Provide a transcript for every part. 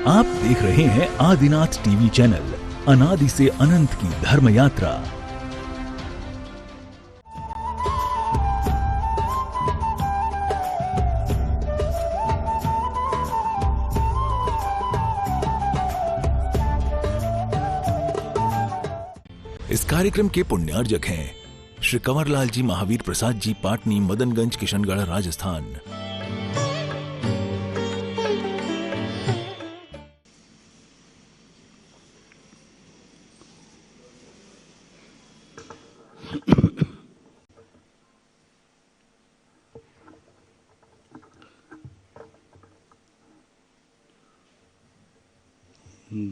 आप देख रहे हैं आदिनाथ टीवी चैनल, अनादि से अनंत की धर्म यात्रा। इस कार्यक्रम के पुण्यार्जक हैं श्री कंवरलाल जी महावीर प्रसाद जी, पाटनी, मदनगंज, किशनगढ़, राजस्थान।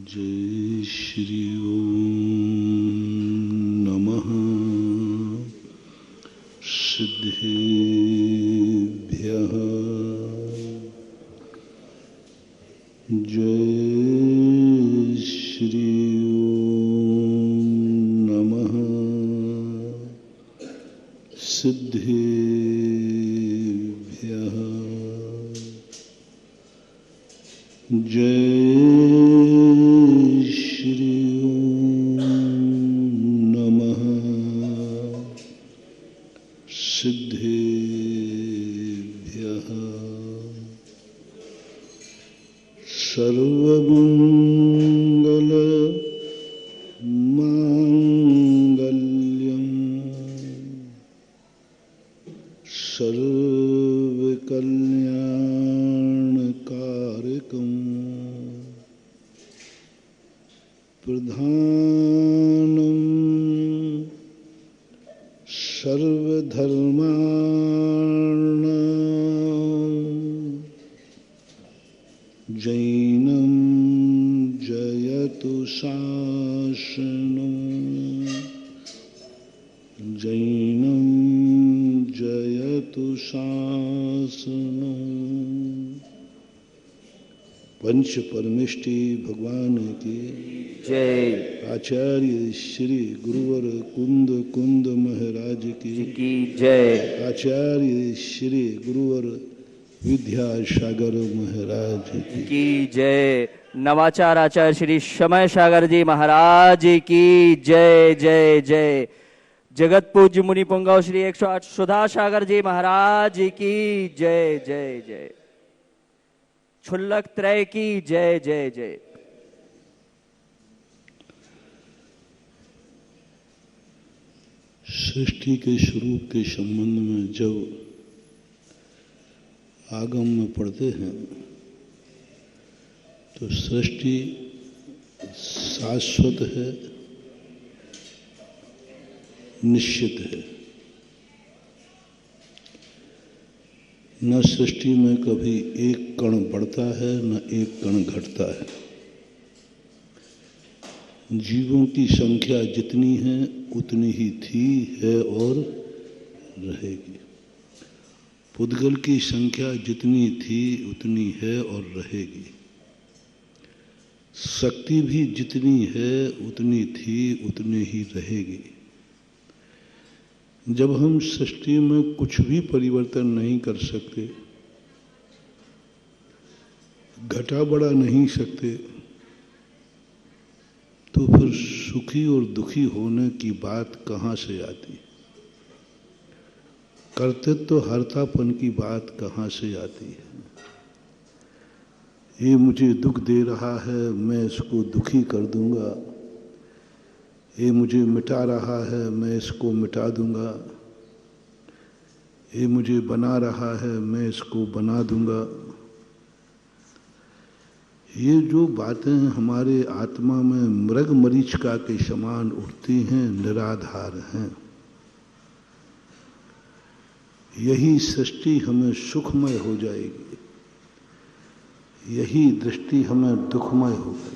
जय श्री ओम नमः सिद्धेभ्यः। जय श्री ओम नमः सिद्धेभ्यः। जय सिद्धेभ्यः। सर्वमंगल मांगल्यं सर्वकल्याणकारकं प्रधानं सर्वधर्माणां जैनं जयतु शासनं। जैनं जयतु शासनं। पंच परमेष्टि भगवान की जय। आचार्य श्री गुरुवर कुंद कुंद महाराज की जय। आचार्य श्री गुरुवर विद्यासागर महाराज की जय। नवाचार आचार्य श्री समय सागर जी महाराज की जय जय जय। जगत पूज्य मुनि पुंगव श्री 108 सुधा सागर जी महाराज की जय जय जय। छुल्लक त्रय की जय जय जय। सृष्टि के स्वरूप के संबंध में जब आगम में पढ़ते हैं तो सृष्टि शाश्वत है, निश्चित है। न सृष्टि में कभी एक कण बढ़ता है न एक कण घटता है। जीवों की संख्या जितनी है उतनी ही थी, है और रहेगी। पुद्गल की संख्या जितनी थी उतनी है और रहेगी। शक्ति भी जितनी है उतनी थी उतनी ही रहेगी। जब हम सृष्टि में कुछ भी परिवर्तन नहीं कर सकते, घटा बढ़ा नहीं सकते, तो फिर सुखी और दुखी होने की बात कहाँ से आती? कर्तृत्व हर्तापन की बात कहाँ से आती है? ये मुझे दुख दे रहा है, मैं इसको दुखी कर दूंगा। ये मुझे मिटा रहा है, मैं इसको मिटा दूंगा। ये मुझे बना रहा है, मैं इसको बना दूंगा। ये जो बातें हमारे आत्मा में मृग मरीचिका के समान उठती हैं, निराधार हैं। यही सृष्टि हमें सुखमय हो जाएगी, यही दृष्टि हमें दुखमय होगी।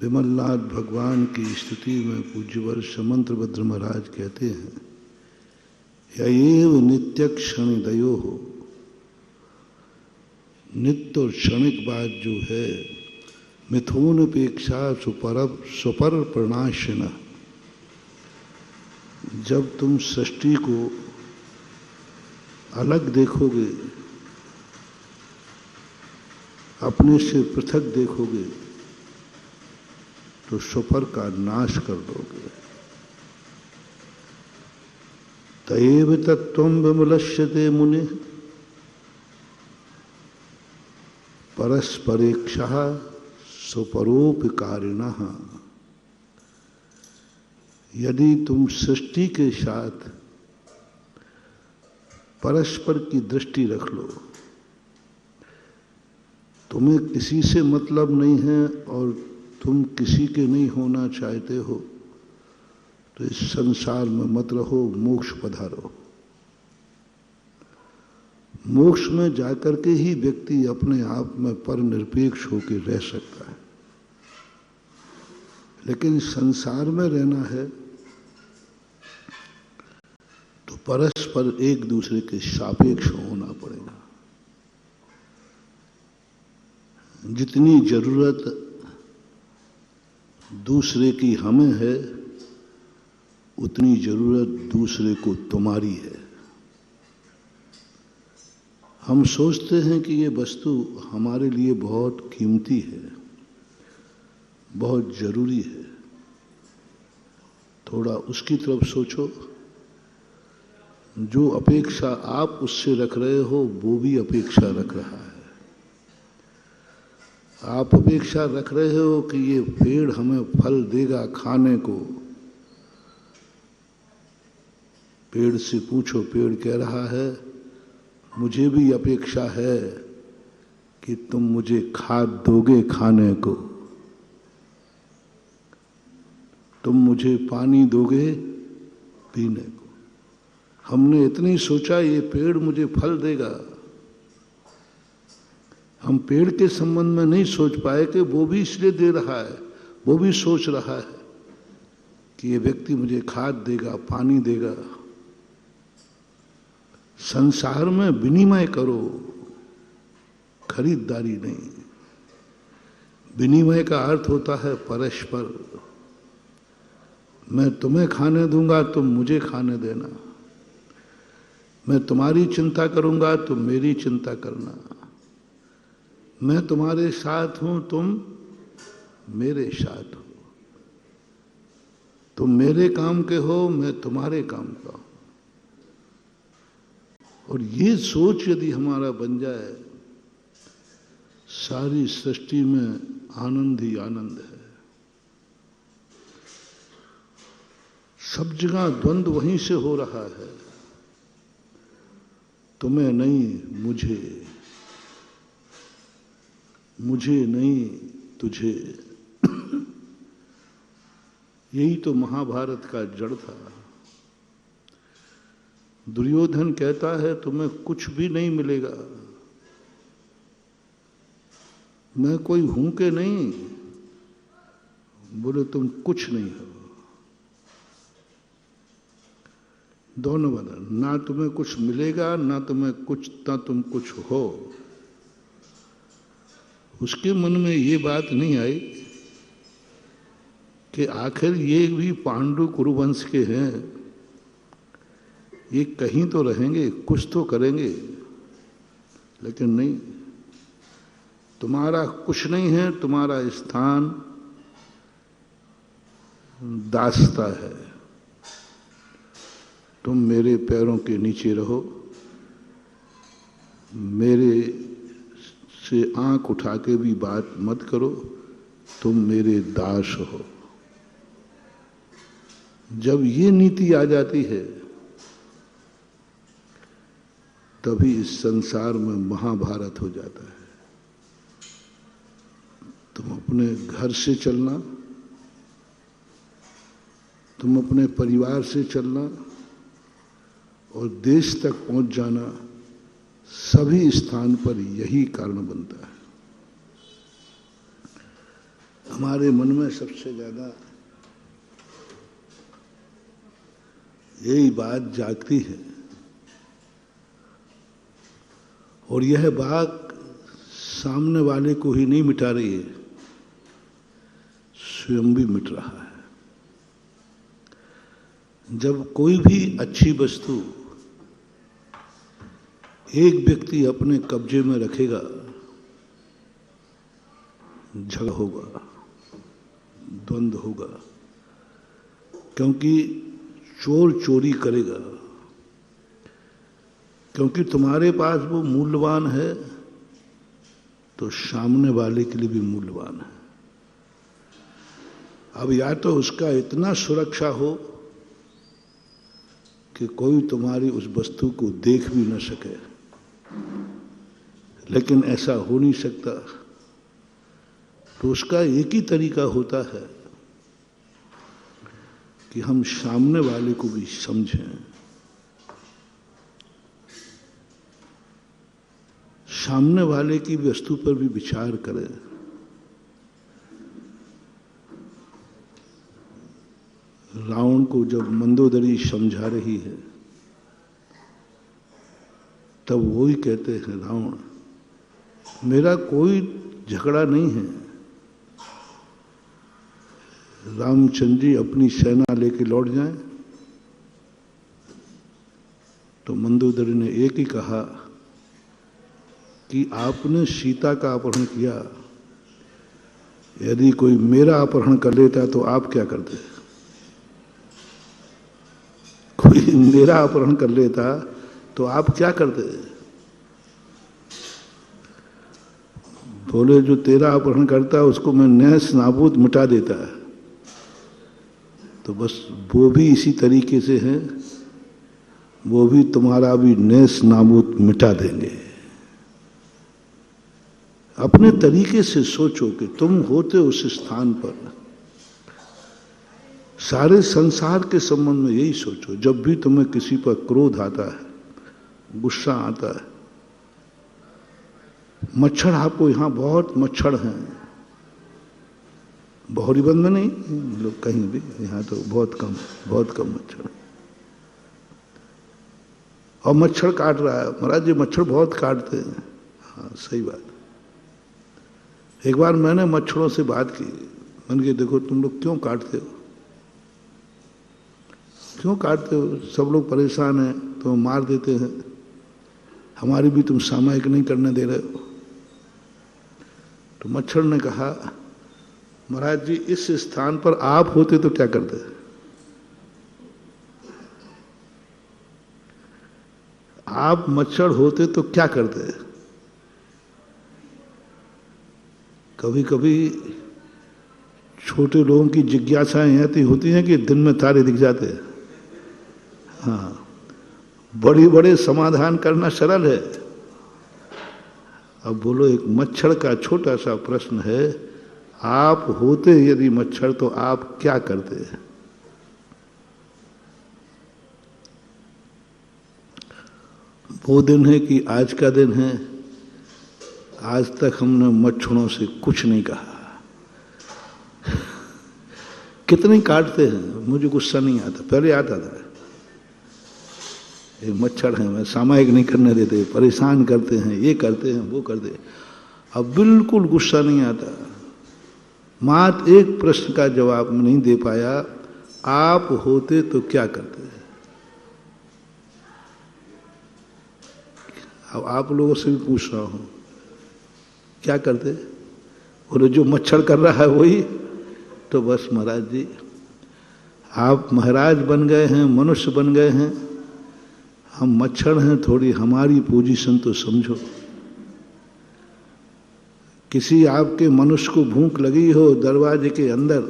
विमलनाथ भगवान की स्तुति में पूज्यवर समंतभद्र महाराज कहते हैं, यएव नित्य क्षणिदयो हो। नित्य और क्षणिक बात जो है, मिथुन अपेक्षा सुपर प्रणाशन। जब तुम सृष्टि को अलग देखोगे अपने से पृथक देखोगे तो स्वपर का नाश कर दोगे। तयेव तत्त्वं विमलस्यते मुने परस्परेक्षः सुपरोपकारिणः। यदि तुम सृष्टि के साथ परस्पर की दृष्टि रख लो, तुम्हें किसी से मतलब नहीं है और तुम किसी के नहीं होना चाहते हो, तो इस संसार में मत रहो, मोक्ष पधारो। मोक्ष में जाकर के ही व्यक्ति अपने आप में पर निरपेक्ष होकर रह सकता है। लेकिन संसार में रहना है तो परस्पर एक दूसरे के सापेक्ष होना पड़ेगा। जितनी जरूरत दूसरे की हमें है, उतनी जरूरत दूसरे को तुम्हारी है। हम सोचते हैं कि ये वस्तु हमारे लिए बहुत कीमती है, बहुत जरूरी है। थोड़ा उसकी तरफ सोचो। जो अपेक्षा आप उससे रख रहे हो, वो भी अपेक्षा रख रहा है। आप अपेक्षा रख रहे हो कि ये पेड़ हमें फल देगा खाने को। पेड़ से पूछो, पेड़ कह रहा है मुझे भी अपेक्षा है कि तुम मुझे खाद दोगे खाने को, तुम मुझे पानी दोगे पीने को। हमने इतनी सोचा ये पेड़ मुझे फल देगा। हम पेड़ के संबंध में नहीं सोच पाए कि वो भी इसलिए दे रहा है, वो भी सोच रहा है कि ये व्यक्ति मुझे खाद देगा, पानी देगा। संसार में विनिमय करो, खरीदारी नहीं। विनिमय का अर्थ होता है परस्पर। मैं तुम्हें खाने दूंगा, तुम मुझे खाने देना। मैं तुम्हारी चिंता करूंगा, तुम मेरी चिंता करना। मैं तुम्हारे साथ हूं, तुम मेरे साथ हो। तुम मेरे काम के हो, मैं तुम्हारे काम का हूं। और ये सोच यदि हमारा बन जाए, सारी सृष्टि में आनंद ही आनंद है। सब जगह द्वंद्व वहीं से हो रहा है। तुम्हें नहीं मुझे, मुझे नहीं तुझे। यही तो महाभारत का जड़ था। दुर्योधन कहता है तुम्हें कुछ भी नहीं मिलेगा। मैं कोई हूं के नहीं। बोले तुम कुछ नहीं हो। दोनों बदल, ना तुम्हें कुछ मिलेगा, ना तुम्हें कुछ, ना तुम कुछ हो। उसके मन में ये बात नहीं आई कि आखिर ये भी पांडु कुरुवंश के हैं, ये कहीं तो रहेंगे, कुछ तो करेंगे। लेकिन नहीं, तुम्हारा कुछ नहीं है। तुम्हारा स्थान दासता है। तुम मेरे पैरों के नीचे रहो, मेरे से आंख उठा के भी बात मत करो। तुम मेरे दास हो। जब ये नीति आ जाती है, तभी इस संसार में महाभारत हो जाता है। तुम अपने घर से चलना, तुम अपने परिवार से चलना और देश तक पहुंच जाना, सभी स्थान पर यही कारण बनता है। हमारे मन में सबसे ज्यादा यही बात जागती है और यह बात सामने वाले को ही नहीं मिटा रही है, स्वयं भी मिट रहा है। जब कोई भी अच्छी वस्तु एक व्यक्ति अपने कब्जे में रखेगा झगड़ा होगा, द्वंद्व होगा, क्योंकि चोर चोरी करेगा, क्योंकि तुम्हारे पास वो मूल्यवान है तो सामने वाले के लिए भी मूल्यवान है। अब या तो उसका इतना सुरक्षा हो कि कोई तुम्हारी उस वस्तु को देख भी न सके, लेकिन ऐसा हो नहीं सकता, तो उसका एक ही तरीका होता है कि हम सामने वाले को भी समझें, सामने वाले की वस्तु पर भी विचार करें। रावण को जब मंदोदरी समझा रही है तब वो ही कहते हैं, रावण मेरा कोई झगड़ा नहीं है, रामचंद्र जी अपनी सेना लेके लौट जाएं। तो मंदोदरी ने एक ही कहा कि आपने सीता का अपहरण किया, यदि कोई मेरा अपहरण कर लेता तो आप क्या करते? कोई मेरा अपहरण कर लेता तो आप क्या करते? बोले जो तेरा अपहरण करता है उसको मैं नेस नाबूद मिटा देता है। तो बस वो भी इसी तरीके से है, वो भी तुम्हारा भी नेस नाबूद मिटा देंगे। अपने तरीके से सोचो कि तुम होते उस स्थान पर, सारे संसार के संबंध में यही सोचो। जब भी तुम्हें किसी पर क्रोध आता है, गुस्सा आता है, मच्छर, आपको यहां बहुत मच्छर हैं, बहुरीबंद में नहीं, लोग कहीं भी, यहां तो बहुत कम मच्छर, और मच्छर काट रहा है। महाराज जी मच्छर बहुत काटते हैं। हाँ सही बात। एक बार मैंने मच्छरों से बात की, मैंने कहा देखो तुम लोग क्यों काटते हो, क्यों काटते हो? सब लोग परेशान हैं तो मार देते हैं, हमारी भी तुम सामायिक नहीं करने दे रहे हो। तो मच्छर ने कहा, महाराज जी इस स्थान पर आप होते तो क्या करते? आप मच्छर होते तो क्या करते? कभी कभी छोटे लोगों की जिज्ञासाएं ऐसी होती हैं कि दिन में तारे दिख जाते हैं। हाँ, बड़े बड़े समाधान करना सरल है। अब बोलो एक मच्छर का छोटा सा प्रश्न है, आप होते यदि मच्छर तो आप क्या करते? वो दिन है कि आज का दिन है, आज तक हमने मच्छरों से कुछ नहीं कहा। कितने काटते हैं, मुझे गुस्सा नहीं आता, पहले आता था। ये मच्छर हैं, मैं सामायिक नहीं करने देते, परेशान करते हैं, ये करते हैं, वो करते हैं। अब बिल्कुल गुस्सा नहीं आता। मात्र एक प्रश्न का जवाब नहीं दे पाया, आप होते तो क्या करते? अब आप लोगों से भी पूछ रहा हूं, क्या करते? बोले जो मच्छर कर रहा है वही। तो बस महाराज जी आप महाराज बन गए हैं, मनुष्य बन गए हैं, हम मच्छर हैं, थोड़ी हमारी पोजीशन तो समझो। किसी आपके मनुष्य को भूख लगी हो, दरवाजे के अंदर,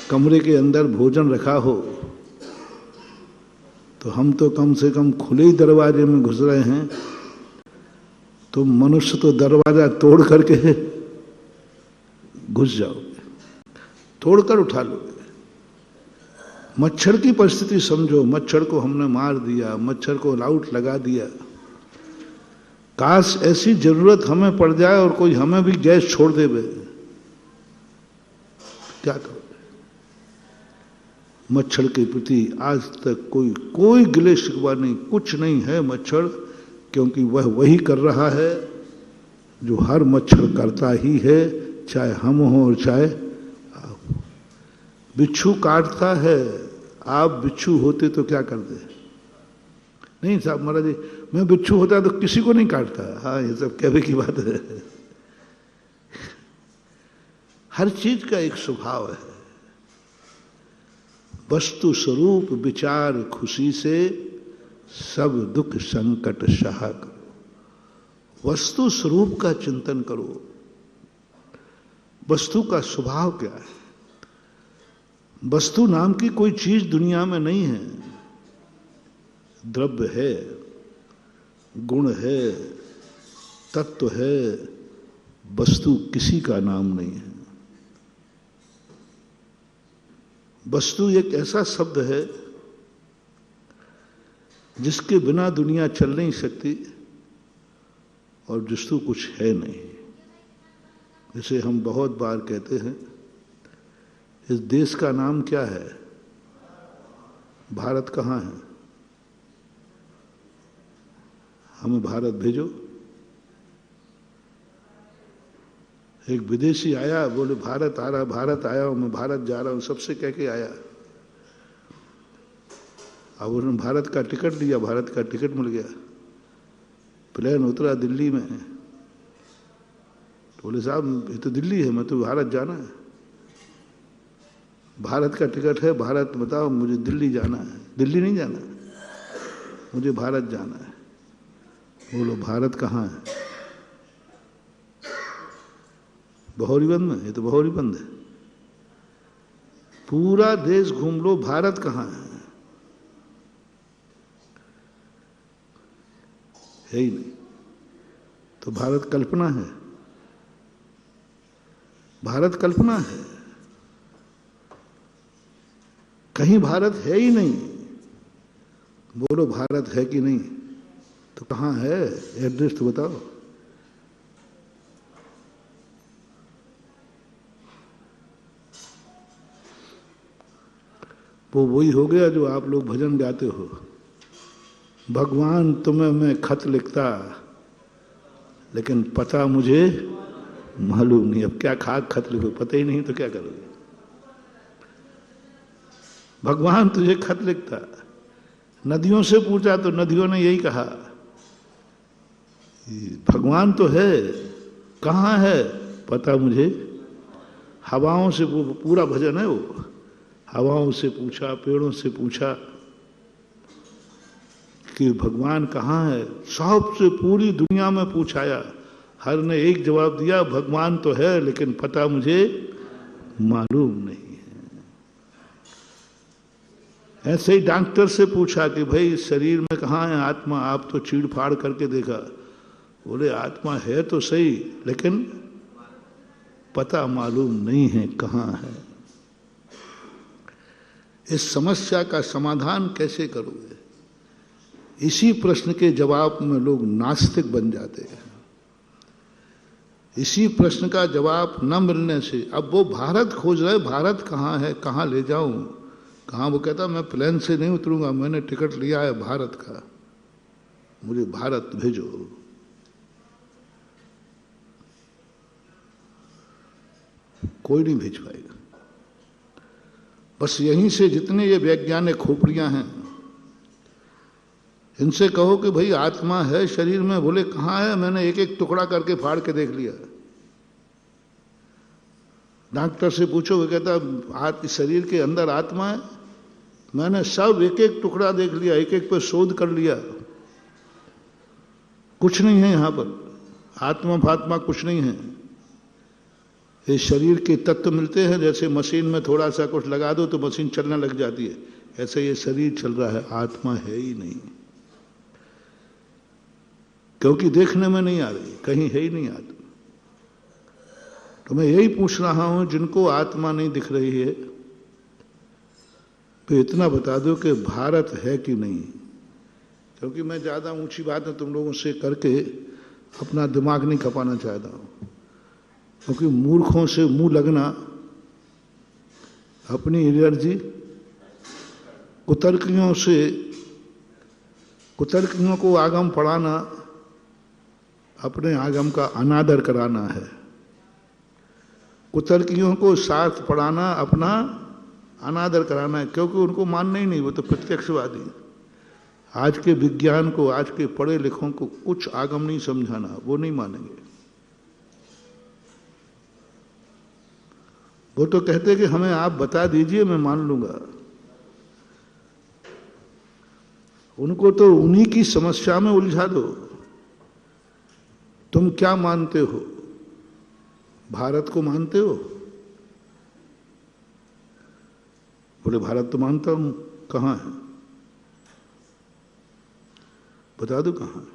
कमरे के अंदर भोजन रखा हो, तो हम तो कम से कम खुले ही दरवाजे में घुस रहे हैं, तो मनुष्य तो दरवाजा तोड़ करके घुस जाओगे, तोड़कर उठा लोगे। मच्छर की परिस्थिति समझो, मच्छर को हमने मार दिया, मच्छर को लाउट लगा दिया। काश ऐसी जरूरत हमें पड़ जाए और कोई हमें भी गैस छोड़ देवे, क्या करोगे? मच्छर के प्रति आज तक कोई गिले शिकवा नहीं, कुछ नहीं है मच्छर, क्योंकि वह वही कर रहा है जो हर मच्छर करता ही है, चाहे हम हो और चाहे आप। बिच्छू काटता है, आप बिच्छू होते तो क्या करते? नहीं साहब महाराज जी मैं बिच्छू होता तो किसी को नहीं काटता। हाँ ये सब कहने की बात है। हर चीज का एक स्वभाव है। वस्तु स्वरूप विचार खुशी से सब दुख संकट सहा करो। वस्तु स्वरूप का चिंतन करो। वस्तु का स्वभाव क्या है? वस्तु नाम की कोई चीज दुनिया में नहीं है। द्रव्य है, गुण है, तत्व है, वस्तु किसी का नाम नहीं है। वस्तु एक ऐसा शब्द है जिसके बिना दुनिया चल नहीं सकती और जिसको कुछ है नहीं। जैसे हम बहुत बार कहते हैं, इस देश का नाम क्या है? भारत कहाँ है? हमें भारत भेजो। एक विदेशी आया, बोले भारत आ रहा, भारत आया हूं मैं, भारत जा रहा हूं, सबसे कह के आया। अब उन्होंने भारत का टिकट लिया, भारत का टिकट मिल गया, प्लेन उतरा दिल्ली में। बोले साहब ये तो दिल्ली है, मैं तो भारत जाना है। भारत का टिकट है, भारत बताओ, मुझे दिल्ली जाना है। दिल्ली नहीं जाना, मुझे भारत जाना है। बोलो भारत कहाँ है? बहोरीबंद में। ये तो बहोरीबंद है। पूरा देश घूम लो, भारत कहाँ है? है ही नहीं। तो भारत कल्पना है। भारत कल्पना है, कहीं भारत है ही नहीं। बोलो भारत है कि नहीं? तो कहाँ है? एड्रेस तो बताओ। वो वही हो गया जो आप लोग भजन गाते हो, भगवान तुम्हें मैं खत लिखता लेकिन पता मुझे मालूम नहीं। अब क्या खाक खत लिखो, पता ही नहीं तो क्या करोगे? भगवान तुझे खत लिखता। नदियों से पूछा तो नदियों ने यही कहा, भगवान तो है, कहाँ है? पता मुझे। हवाओं से, पूरा भजन है वो, हवाओं से पूछा, पेड़ों से पूछा कि भगवान कहाँ है। सबसे पूरी दुनिया में पूछाया, हर ने एक जवाब दिया, भगवान तो है लेकिन पता मुझे मालूम नहीं है। ऐसे ही डॉक्टर से पूछा कि भाई शरीर में कहाँ है आत्मा? आप तो चीड़ फाड़ करके देखा। बोले आत्मा है तो सही लेकिन पता मालूम नहीं है कहाँ है। इस समस्या का समाधान कैसे करोगे? इसी प्रश्न के जवाब में लोग नास्तिक बन जाते हैं। इसी प्रश्न का जवाब न मिलने से अब वो भारत खोज रहे, भारत कहाँ है, कहाँ ले जाऊं, कहाँ? वो कहता मैं प्लेन से नहीं उतरूंगा, मैंने टिकट लिया है भारत का, मुझे भारत भेजो। कोई नहीं भेज पाएगा। बस यहीं से जितने ये वैज्ञानिक खोपड़ियां हैं, इनसे कहो कि भाई आत्मा है शरीर में। बोले कहाँ है? मैंने एक एक टुकड़ा करके फाड़ के देख लिया। डॉक्टर से पूछो, वो कहता शरीर के अंदर आत्मा है। मैंने सब एक एक टुकड़ा देख लिया, एक एक पे शोध कर लिया, कुछ नहीं है यहां पर। आत्मा फात्मा कुछ नहीं है। ये शरीर के तत्व मिलते हैं, जैसे मशीन में थोड़ा सा कुछ लगा दो तो मशीन चलने लग जाती है, ऐसे ये शरीर चल रहा है, आत्मा है ही नहीं। क्योंकि देखने में नहीं आ रही, कहीं है ही नहीं आत्मा। तो मैं यही पूछ रहा हूं, जिनको आत्मा नहीं दिख रही है, तो इतना बता दो कि भारत है कि नहीं। क्योंकि मैं ज्यादा ऊंची बातें तुम लोगों से करके अपना दिमाग नहीं खपाना चाहता हूं। क्योंकि मूर्खों से मुंह लगना, अपनी एनर्जी कुतर्कियों से, कुतर्कियों को आगम पढ़ाना, अपने आगम का अनादर कराना है। कुतर्कियों को शास्त्र पढ़ाना, अपना अनादर कराना है। क्योंकि उनको मानना ही नहीं, वो तो प्रत्यक्षवादी। आज के विज्ञान को, आज के पढ़े लिखों को कुछ आगम नहीं समझाना, वो नहीं मानेंगे। वो तो कहते कि हमें आप बता दीजिए, मैं मान लूंगा। उनको तो उन्हीं की समस्या में उलझा दो। तुम क्या मानते हो? भारत को मानते हो? बोले भारत तो मानता हूं। कहां है? बता दो कहां है।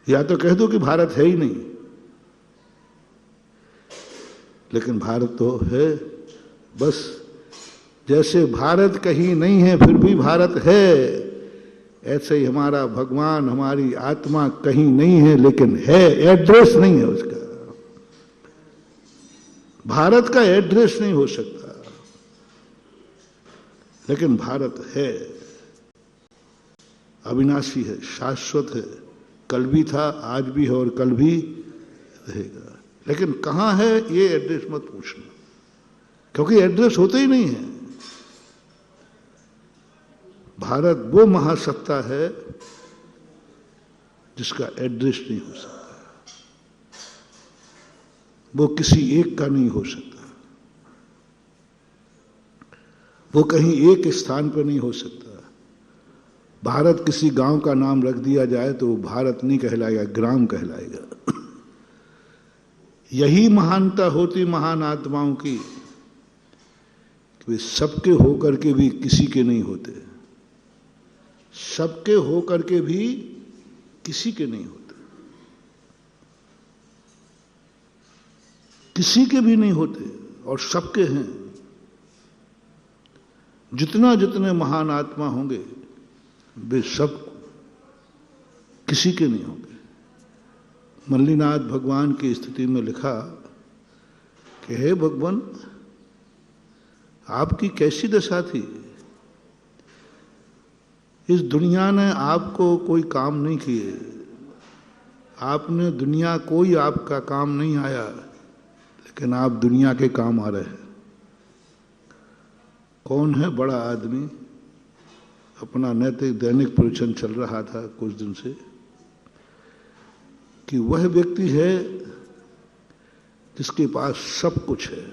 या तो कह दो कि भारत है ही नहीं, लेकिन भारत तो है। बस जैसे भारत कहीं नहीं है फिर भी भारत है, ऐसे ही हमारा भगवान, हमारी आत्मा कहीं नहीं है लेकिन है, एड्रेस नहीं है उसका। भारत का एड्रेस नहीं हो सकता, लेकिन भारत है, अविनाशी है, शाश्वत है, कल भी था, आज भी है और कल भी रहेगा। लेकिन कहां है ये एड्रेस मत पूछना, क्योंकि एड्रेस होते ही नहीं है। भारत वो महासत्ता है जिसका एड्रेस नहीं हो सकता, वो किसी एक का नहीं हो सकता, वो कहीं एक स्थान पर नहीं हो सकता। भारत किसी गांव का नाम रख दिया जाए तो वो भारत नहीं कहलाएगा, ग्राम कहलाएगा। यही महानता होती महान आत्माओं की कि वे सबके होकर के भी किसी के नहीं होते, सबके होकर के भी किसी के नहीं होते, किसी के भी नहीं होते और सबके हैं। जितना जितने महान आत्मा होंगे वे सब किसी के नहीं होंगे। मल्लीनाथ भगवान की स्थिति में लिखा कि हे भगवान, आपकी कैसी दशा थी? इस दुनिया ने आपको कोई काम नहीं किए, आपने दुनिया कोई आपका काम नहीं आया, लेकिन आप दुनिया के काम आ रहे हैं। कौन है बड़ा आदमी? अपना नैतिक दैनिक प्रवचन चल रहा था कुछ दिन से कि वह व्यक्ति है जिसके पास सब कुछ है,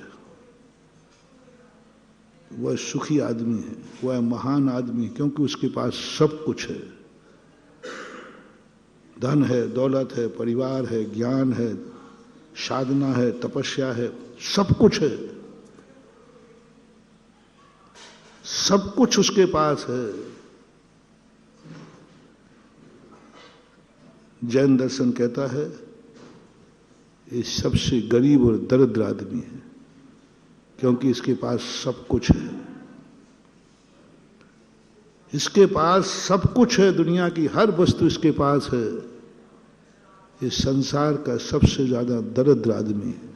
वह सुखी आदमी है, वह महान आदमी है, क्योंकि उसके पास सब कुछ है। धन है, दौलत है, परिवार है, ज्ञान है, साधना है, तपस्या है, सब कुछ है, सब कुछ उसके पास है। जैन दर्शन कहता है ये सबसे गरीब और दरिद्र आदमी है, क्योंकि इसके पास सब कुछ है। इसके पास सब कुछ है, दुनिया की हर वस्तु इसके पास है। इस संसार का सबसे ज्यादा दरिद्र आदमी है,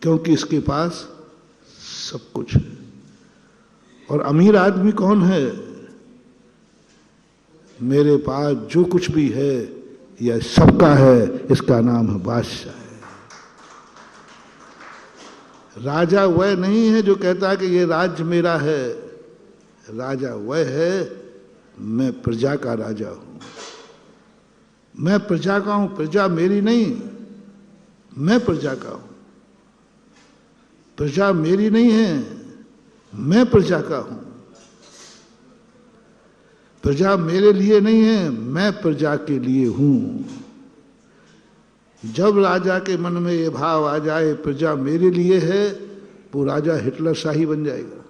क्योंकि इसके पास सब कुछ है। और अमीर आदमी कौन है? मेरे पास जो कुछ भी है यह सबका है, इसका नाम है बादशाह है। राजा वह नहीं है जो कहता है कि ये राज्य मेरा है, राजा वह है मैं प्रजा का राजा हूं, मैं प्रजा का हूं, प्रजा मेरी नहीं, मैं प्रजा का हूं। प्रजा मेरी नहीं है, मैं प्रजा का हूं। प्रजा मेरे लिए नहीं है, मैं प्रजा के लिए हूं। जब राजा के मन में ये भाव आ जाए प्रजा मेरे लिए है, वो राजा हिटलर शाही बन जाएगा,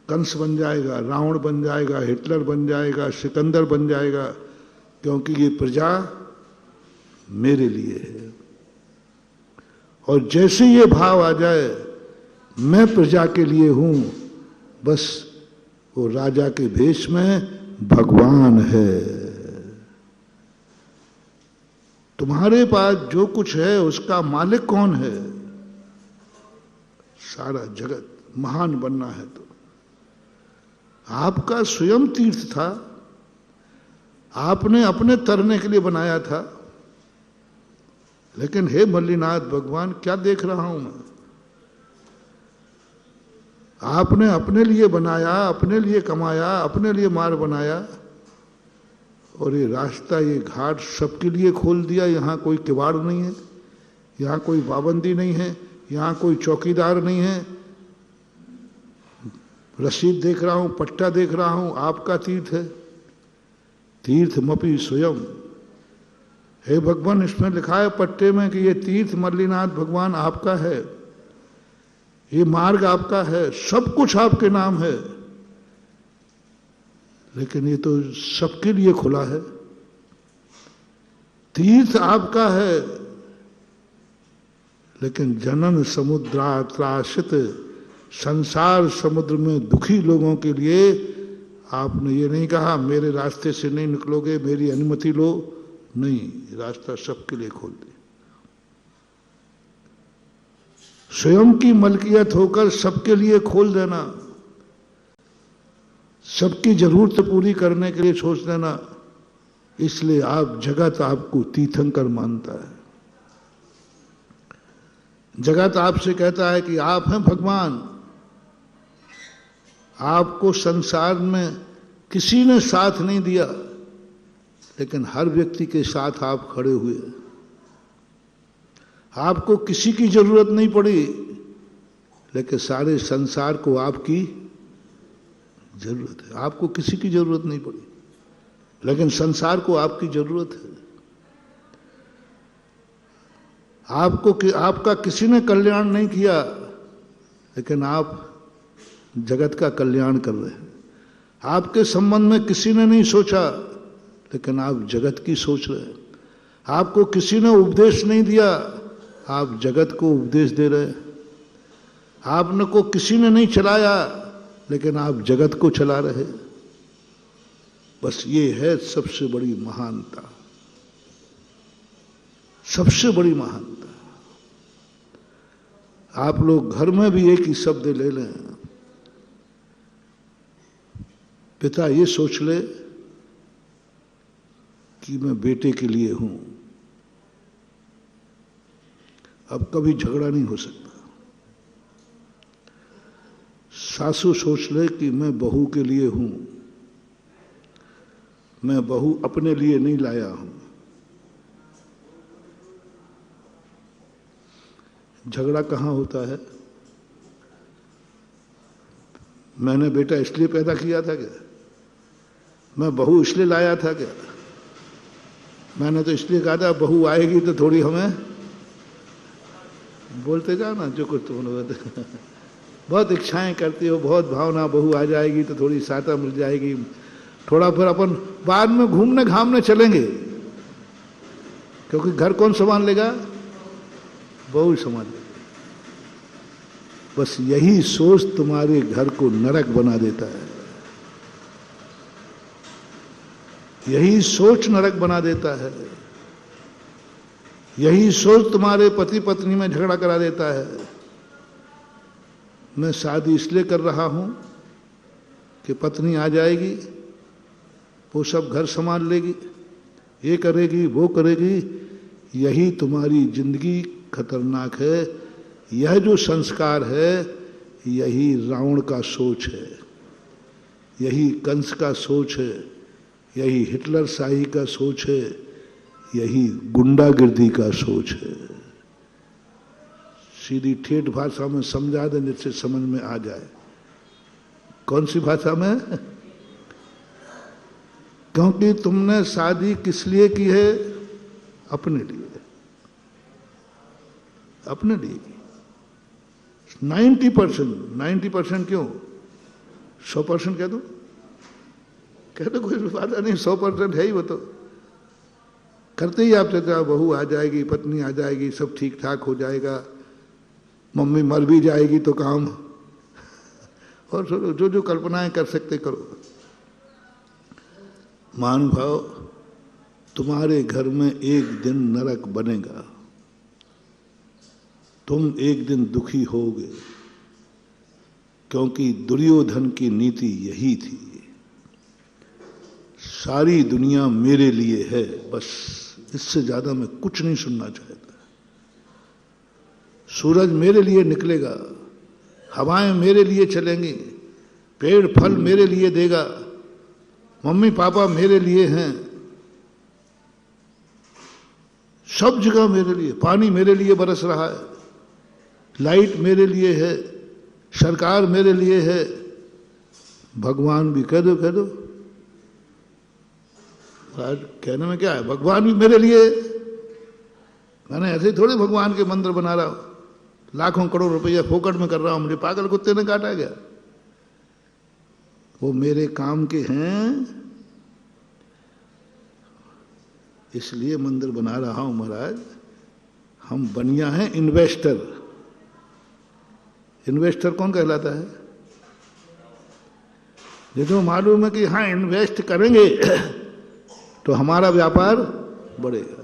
कंस बन जाएगा, रावण बन जाएगा, हिटलर बन जाएगा, सिकंदर बन जाएगा, क्योंकि ये प्रजा मेरे लिए है। और जैसे ये भाव आ जाए मैं प्रजा के लिए हूं, बस वो राजा के भेष में भगवान है। तुम्हारे पास जो कुछ है उसका मालिक कौन है? सारा जगत। महान बनना है तो आपका स्वयं तीर्थ था, आपने अपने तरने के लिए बनाया था। लेकिन हे मल्लीनाथ भगवान, क्या देख रहा हूं मैं? आपने अपने लिए बनाया, अपने लिए कमाया, अपने लिए मार्ग बनाया, और ये रास्ता, ये घाट सबके लिए खोल दिया। यहां कोई किवाड़ नहीं है, यहाँ कोई पाबंदी नहीं है, यहाँ कोई चौकीदार नहीं है। रसीद देख रहा हूं, पट्टा देख रहा हूं, आपका तीर्थ है। तीर्थमपि स्वयं। हे भगवान, इसमें लिखा है पट्टे में कि ये तीर्थ मल्लीनाथ भगवान आपका है, ये मार्ग आपका है, सब कुछ आपके नाम है। लेकिन ये तो सबके लिए खुला है। तीर्थ आपका है, लेकिन जनन समुद्रात्राशित संसार समुद्र में दुखी लोगों के लिए आपने ये नहीं कहा मेरे रास्ते से नहीं निकलोगे, मेरी अनुमति लो। नहीं, रास्ता सबके लिए खोल दे। स्वयं की मलकियत होकर सबके लिए खोल देना, सबकी जरूरत पूरी करने के लिए सोच देना। इसलिए आप जगत आपको तीर्थंकर मानता है। जगत आपसे कहता है कि आप हैं भगवान। आपको संसार में किसी ने साथ नहीं दिया, लेकिन हर व्यक्ति के साथ आप खड़े हुए। आपको किसी की जरूरत नहीं पड़ी, लेकिन सारे संसार को आपकी जरूरत है। आपको किसी की जरूरत नहीं पड़ी, लेकिन संसार को आपकी जरूरत है। आपका किसी ने कल्याण नहीं किया, लेकिन आप जगत का कल्याण कर रहे हैं। आपके संबंध में किसी ने नहीं सोचा, लेकिन आप जगत की सोच रहे हैं। आपको किसी ने उपदेश नहीं दिया, आप जगत को उपदेश दे रहे हैं। आपने को किसी ने नहीं चलाया, लेकिन आप जगत को चला रहे। बस ये है सबसे बड़ी महानता, सबसे बड़ी महानता। आप लोग घर में भी एक ही शब्द ले लें। पिता ये सोच ले कि मैं बेटे के लिए हूं, अब कभी झगड़ा नहीं हो सकता। सासू सोच ले कि मैं बहू के लिए हूं, मैं बहू अपने लिए नहीं लाया हूं। झगड़ा कहां होता है? मैंने बेटा इसलिए पैदा किया था क्या? मैं बहू इसलिए लाया था क्या? मैंने तो इसलिए कहा था बहू आएगी तो थोड़ी हमें बोलते जाओ ना जो कुछ तुम लोग बहुत इच्छाएं करती हो, बहुत भावना, बहू आ जाएगी तो थोड़ी सहायता मिल जाएगी, थोड़ा फिर अपन बाद में घूमने घामने चलेंगे, क्योंकि घर कौन संभाल लेगा? बहू संभाल लेगा। बस यही सोच तुम्हारे घर को नरक बना देता है। यही सोच नरक बना देता है। यही सोच तुम्हारे पति पत्नी में झगड़ा करा देता है। मैं शादी इसलिए कर रहा हूं कि पत्नी आ जाएगी, वो सब घर संभाल लेगी, ये करेगी, वो करेगी। यही तुम्हारी जिंदगी खतरनाक है। यह जो संस्कार है, यही रावण का सोच है, यही कंस का सोच है, यही हिटलर शाही का सोच है, यही गुंडागिर्दी का सोच है। सीधी ठेठ भाषा में समझा दें जिससे समझ में आ जाए। कौन सी भाषा में? क्योंकि तुमने शादी किस लिए की है? अपने लिए, अपने लिए की। 90% क्यों? 100% कह दो, कह दो, कोई फायदा नहीं। 100% है ही वो तो। करते ही आप कहते हो बहू आ जाएगी, पत्नी आ जाएगी, सब ठीक ठाक हो जाएगा, मम्मी मर भी जाएगी तो काम, और जो जो कल्पनाएं कर सकते करो। महानुभाव, तुम्हारे घर में एक दिन नरक बनेगा, तुम एक दिन दुखी होगे, क्योंकि दुर्योधन की नीति यही थी, सारी दुनिया मेरे लिए है, बस इससे ज्यादा मैं कुछ नहीं सुनना चाहता। सूरज मेरे लिए निकलेगा, हवाएं मेरे लिए चलेंगी, पेड़ फल मेरे लिए देगा, मम्मी पापा मेरे लिए हैं, सब जगह मेरे लिए, पानी मेरे लिए बरस रहा है, लाइट मेरे लिए है, सरकार मेरे लिए है, भगवान भी कह दो, कह दो। आज कहने में क्या है, भगवान भी मेरे लिए। मैंने ऐसे ही थोड़ी भगवान के मंदिर बना रहा हूं, लाखों करोड़ रुपया फोकट में कर रहा हूं, मुझे पागल कुत्ते ने काटा गया। वो मेरे काम के हैं, इसलिए मंदिर बना रहा हूं महाराज। हम बनिया हैं इन्वेस्टर। इन्वेस्टर कौन कहलाता है? जो मालूम है कि हाँ इन्वेस्ट करेंगे तो हमारा व्यापार बढ़ेगा।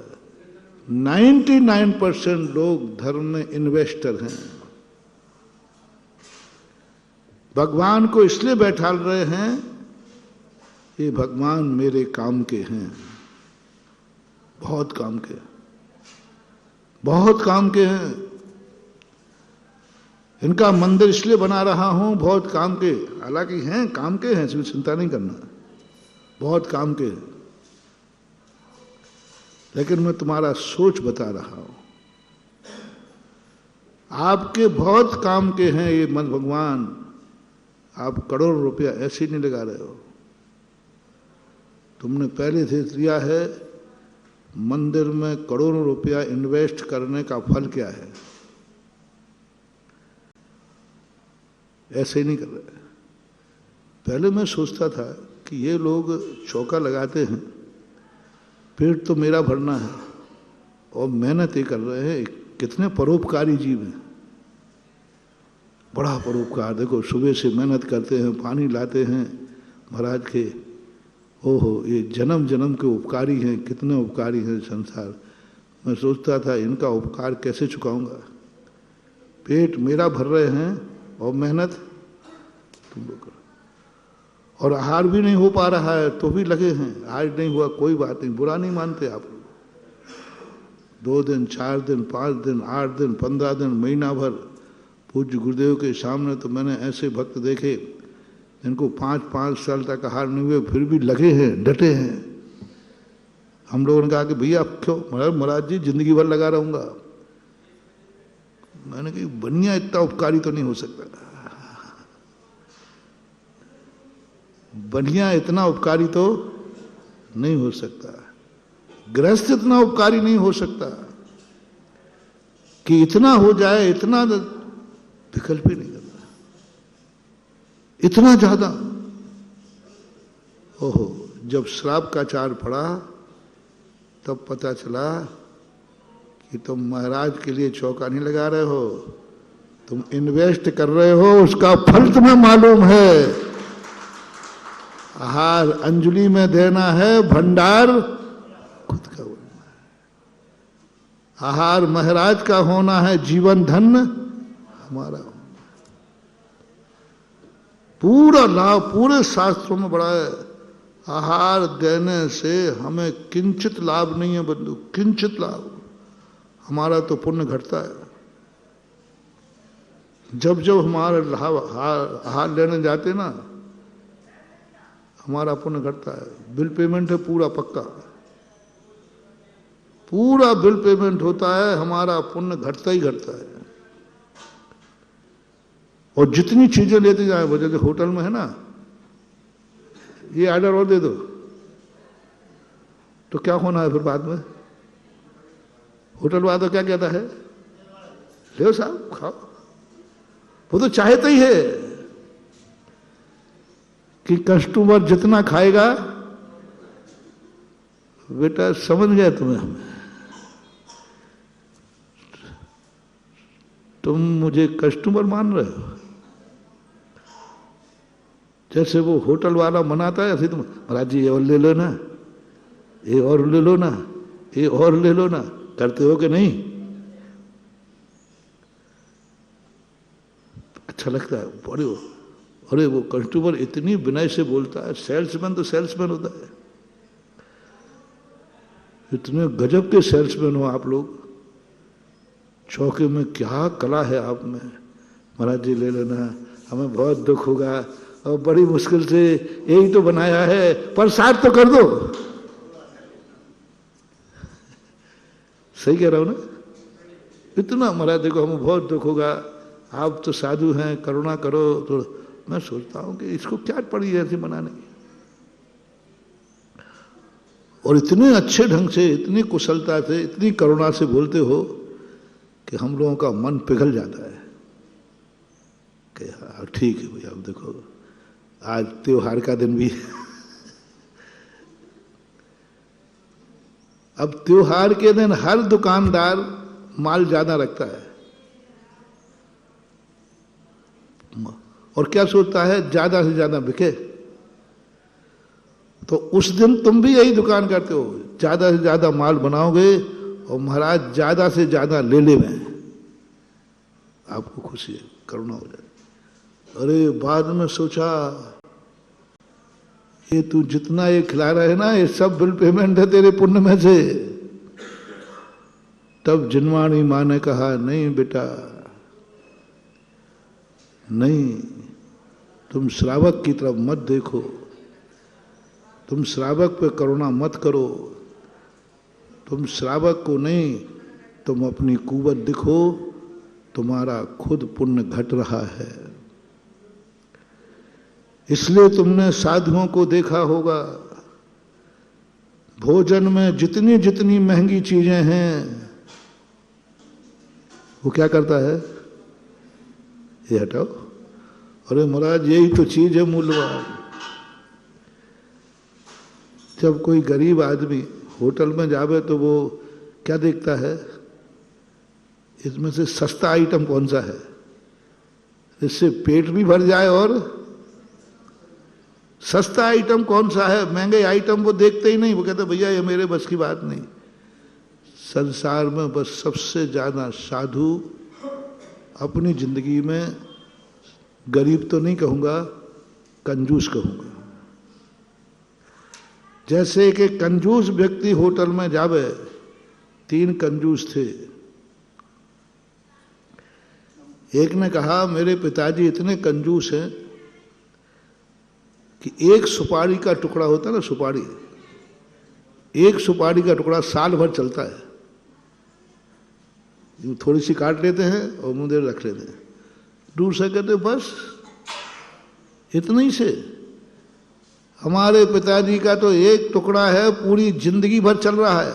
99% लोग धर्म में इन्वेस्टर हैं। भगवान को इसलिए बैठा रहे हैं, ये भगवान मेरे काम के हैं, बहुत काम के, बहुत काम के हैं। इनका मंदिर इसलिए बना रहा हूं, बहुत काम के, हालांकि हैं काम के हैं, इसमें चिंता नहीं करना, बहुत काम के हैं। लेकिन मैं तुम्हारा सोच बता रहा हूं, आपके बहुत काम के हैं ये मन भगवान। आप करोड़ रुपया ऐसे नहीं लगा रहे हो, तुमने पहले से लिया है। मंदिर में करोड़ों रुपया इन्वेस्ट करने का फल क्या है? ऐसे ही नहीं कर रहे। पहले मैं सोचता था कि ये लोग चौका लगाते हैं, पेट तो मेरा भरना है, और मेहनत ये कर रहे हैं। कितने परोपकारी जीव हैं, बड़ा परोपकार। देखो सुबह से मेहनत करते हैं, पानी लाते हैं महाराज के। ओहो, ये जन्म जन्म के उपकारी हैं, कितने उपकारी हैं संसार। मैं सोचता था इनका उपकार कैसे चुकाऊंगा। पेट मेरा भर रहे हैं और मेहनत तुम लोग करो, और आहार भी नहीं हो पा रहा है तो भी लगे हैं। आज नहीं हुआ कोई बात नहीं, बुरा नहीं मानते आप लोग। 2 दिन 4 दिन 5 दिन 8 दिन 15 दिन महीना भर पूज्य गुरुदेव के सामने तो मैंने ऐसे भक्त देखे जिनको 5-5 साल तक आहार नहीं हुए, फिर भी लगे हैं, डटे हैं। हम लोगों ने कहा कि भैया क्यों? महाराज जी जिंदगी भर लगा रहूंगा। मैंने कहा बनिया इतना उपकारी तो नहीं हो सकता, बनिया इतना उपकारी तो नहीं हो सकता, गृहस्थ इतना उपकारी नहीं हो सकता कि इतना हो जाए। इतना विकल्प ही नहीं करता, इतना ज्यादा। ओहो, जब श्राप का चार पड़ा तब पता चला कि तुम महाराज के लिए चौका नहीं लगा रहे हो, तुम इन्वेस्ट कर रहे हो, उसका फल तुम्हें मालूम है। आहार अंजलि में देना है, भंडार खुद का बनना है। आहार महाराज का होना है, जीवन धन हमारा होना। पूरा लाभ पूरे शास्त्रों में बड़ा है। आहार देने से हमें किंचित लाभ नहीं है बंधु, किंचित लाभ। हमारा तो पुण्य घटता है। जब जब हमारे आहार लेने जाते ना, हमारा पुण्य घटता है। बिल पेमेंट है पूरा पक्का, पूरा बिल पेमेंट होता है, हमारा पुण्य घटता ही घटता है। और जितनी चीजें लेते जाए, वो जैसे होटल में है ना, ये ऑर्डर और दे दो, तो क्या होना है फिर बाद में? होटल वाला तो क्या कहता है, ले साहब खाओ। वो तो चाहता ही है कि कस्टमर जितना खाएगा। बेटा समझ गए तुम्हें, तुम मुझे कस्टमर मान रहे हो। जैसे वो होटल वाला मनाता है, ऐसे तुम महाराज जी ये और ले लो ना, ये और ले लो ना, ये और ले लो ना, करते हो कि नहीं? अच्छा लगता है बड़े। अरे वो कस्टमर इतनी विनय से बोलता है, सेल्समैन तो सेल्समैन होता है। इतने गजब के सेल्समैन हो आप लोग। चौके में क्या कला है आप में। महाराज जी ले लेना, हमें बहुत दुख होगा और बड़ी मुश्किल से यही तो बनाया है, प्रसाद तो कर दो। सही कह रहा हूं ना? इतना महाराज देखो हमें बहुत दुख होगा, आप तो साधु हैं, करुणा करो। तो मैं सोचता हूं कि इसको क्या पड़ी ऐसे बनाने की। और इतने अच्छे ढंग से, इतनी कुशलता से, इतनी करुणा से बोलते हो कि हम लोगों का मन पिघल जाता है कि हाँ ठीक है भैया, अब देखो आज त्योहार का दिन भी है। अब त्योहार के दिन हर दुकानदार माल ज्यादा रखता है और क्या सोचता है ज्यादा से ज्यादा बिके। तो उस दिन तुम भी यही दुकान करते हो, ज्यादा से ज्यादा माल बनाओगे और महाराज ज्यादा से ज्यादा ले ले में आपको खुशी है, करुणा हो जाए। अरे बाद में सोचा ये तू जितना ये खिला रहा है ना, ये सब बिल पेमेंट है तेरे पुण्य में से। तब जिनवाणी मां ने कहा नहीं बेटा नहीं, तुम श्रावक की तरफ मत देखो, तुम श्रावक पे करुणा मत करो, तुम श्रावक को नहीं, तुम अपनी कुवत दिखो, तुम्हारा खुद पुण्य घट रहा है। इसलिए तुमने साधुओं को देखा होगा, भोजन में जितनी जितनी महंगी चीजें हैं वो क्या करता है, ये हटाओ। अरे महाराज यही तो चीज है मूल्यवान। जब कोई गरीब आदमी होटल में जावे तो वो क्या देखता है, इसमें से सस्ता आइटम कौन सा है, इससे पेट भी भर जाए, और सस्ता आइटम कौन सा है, महंगे आइटम वो देखते ही नहीं। वो कहते भैया ये मेरे बस की बात नहीं। संसार में बस सबसे ज्यादा साधु अपनी जिंदगी में, गरीब तो नहीं कहूंगा, कंजूस कहूंगा। जैसे एक कंजूस व्यक्ति होटल में जावे, 3 कंजूस थे। एक ने कहा मेरे पिताजी इतने कंजूस हैं कि एक सुपारी का टुकड़ा होता है ना, सुपारी, एक सुपारी का टुकड़ा साल भर चलता है। थोड़ी सी काट लेते हैं और मुंह देर रख लेते हैं। दूसरा कहते बस इतना ही से। हमारे पिताजी का तो एक टुकड़ा है, पूरी जिंदगी भर चल रहा है।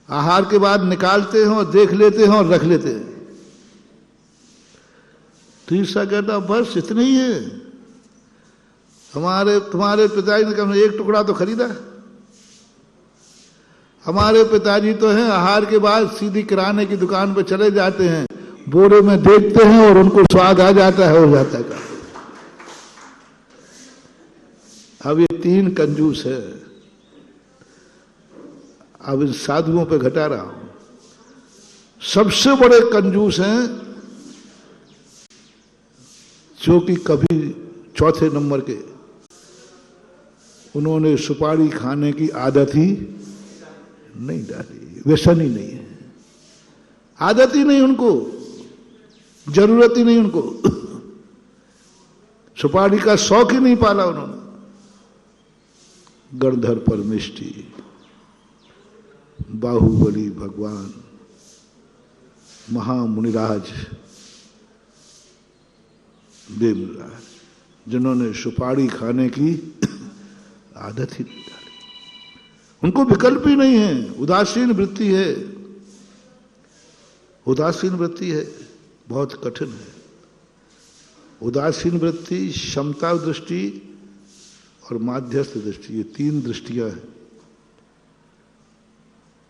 आहार के बाद निकालते हैं और देख लेते हैं और रख लेते हैं। तीसरा कहता बस इतना ही है। तुम्हारे पिताजी ने कहा एक टुकड़ा तो खरीदा। हमारे पिताजी तो हैं आहार के बाद सीधी किराने की दुकान पे चले जाते हैं, बोरे में देखते हैं और उनको स्वाद आ जाता है, हो जाता है। अब ये 3 कंजूस है। अब इन साधुओं पे घटा रहा हूं। सबसे बड़े कंजूस हैं जो कि कभी चौथे नंबर के, उन्होंने सुपारी खाने की आदत ही नहीं डाली, व्यसन ही नहीं है, आदत ही नहीं उनको, जरूरत ही नहीं उनको, सुपारी का शौक ही नहीं पाला उन्होंने। गणधर परमिष्टि, बाहुबली भगवान, महामुनिराज देवराज, जिन्होंने सुपारी खाने की आदत ही नहीं डाली। उनको विकल्प ही नहीं है, उदासीन वृत्ति है। उदासीन वृत्ति है, बहुत कठिन है। उदासीन वृत्ति, क्षमता दृष्टि और माध्यस्थ दृष्टि, ये 3 दृष्टियां हैं।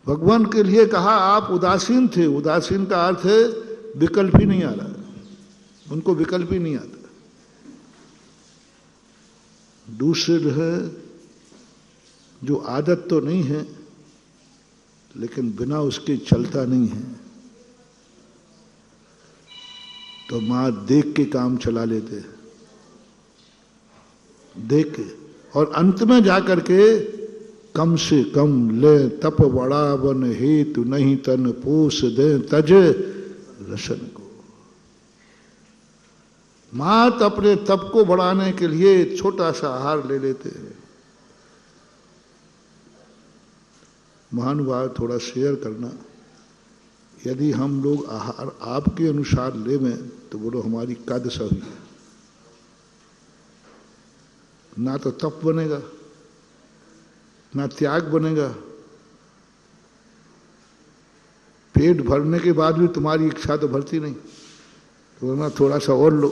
भगवान के लिए कहा आप उदासीन थे। उदासीन का अर्थ है विकल्प ही नहीं आ रहा, उनको विकल्प ही नहीं आता। दूसरे है जो आदत तो नहीं है लेकिन बिना उसके चलता नहीं है, तो मां देख के काम चला लेते हैं, देख के, और अंत में जाकर के कम से कम ले तप बढ़ावन हेतु नहीं तन पोष दे तज रसन को। मात अपने तप को बढ़ाने के लिए छोटा सा आहार ले लेते हैं। महानुभाव थोड़ा शेयर करना। यदि हम लोग आहार आपके अनुसार ले में तो बोलो हमारी क्या दशा हुई। ना तो तप बनेगा, ना त्याग बनेगा। पेट भरने के बाद भी तुम्हारी इच्छा तो भरती नहीं, तो ना थोड़ा सा और लो।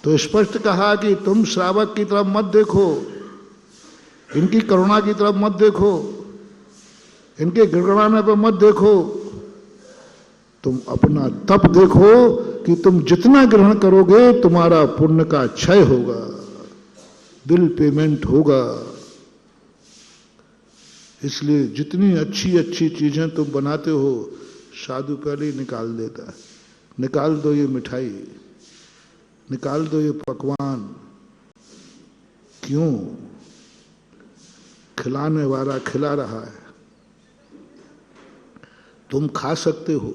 तो स्पष्ट कहा कि तुम श्रावक की तरफ मत देखो, इनकी करुणा की तरफ मत देखो, इनके गिड़गिड़ाने पर मत देखो, तुम अपना तप देखो कि तुम जितना ग्रहण करोगे तुम्हारा पुण्य का क्षय होगा, बिल पेमेंट होगा। इसलिए जितनी अच्छी अच्छी चीजें तुम बनाते हो साधु पहले ही निकाल देता है। निकाल दो ये मिठाई, निकाल दो ये पकवान। क्यों? खिलाने वाला खिला रहा है। तुम खा सकते हो,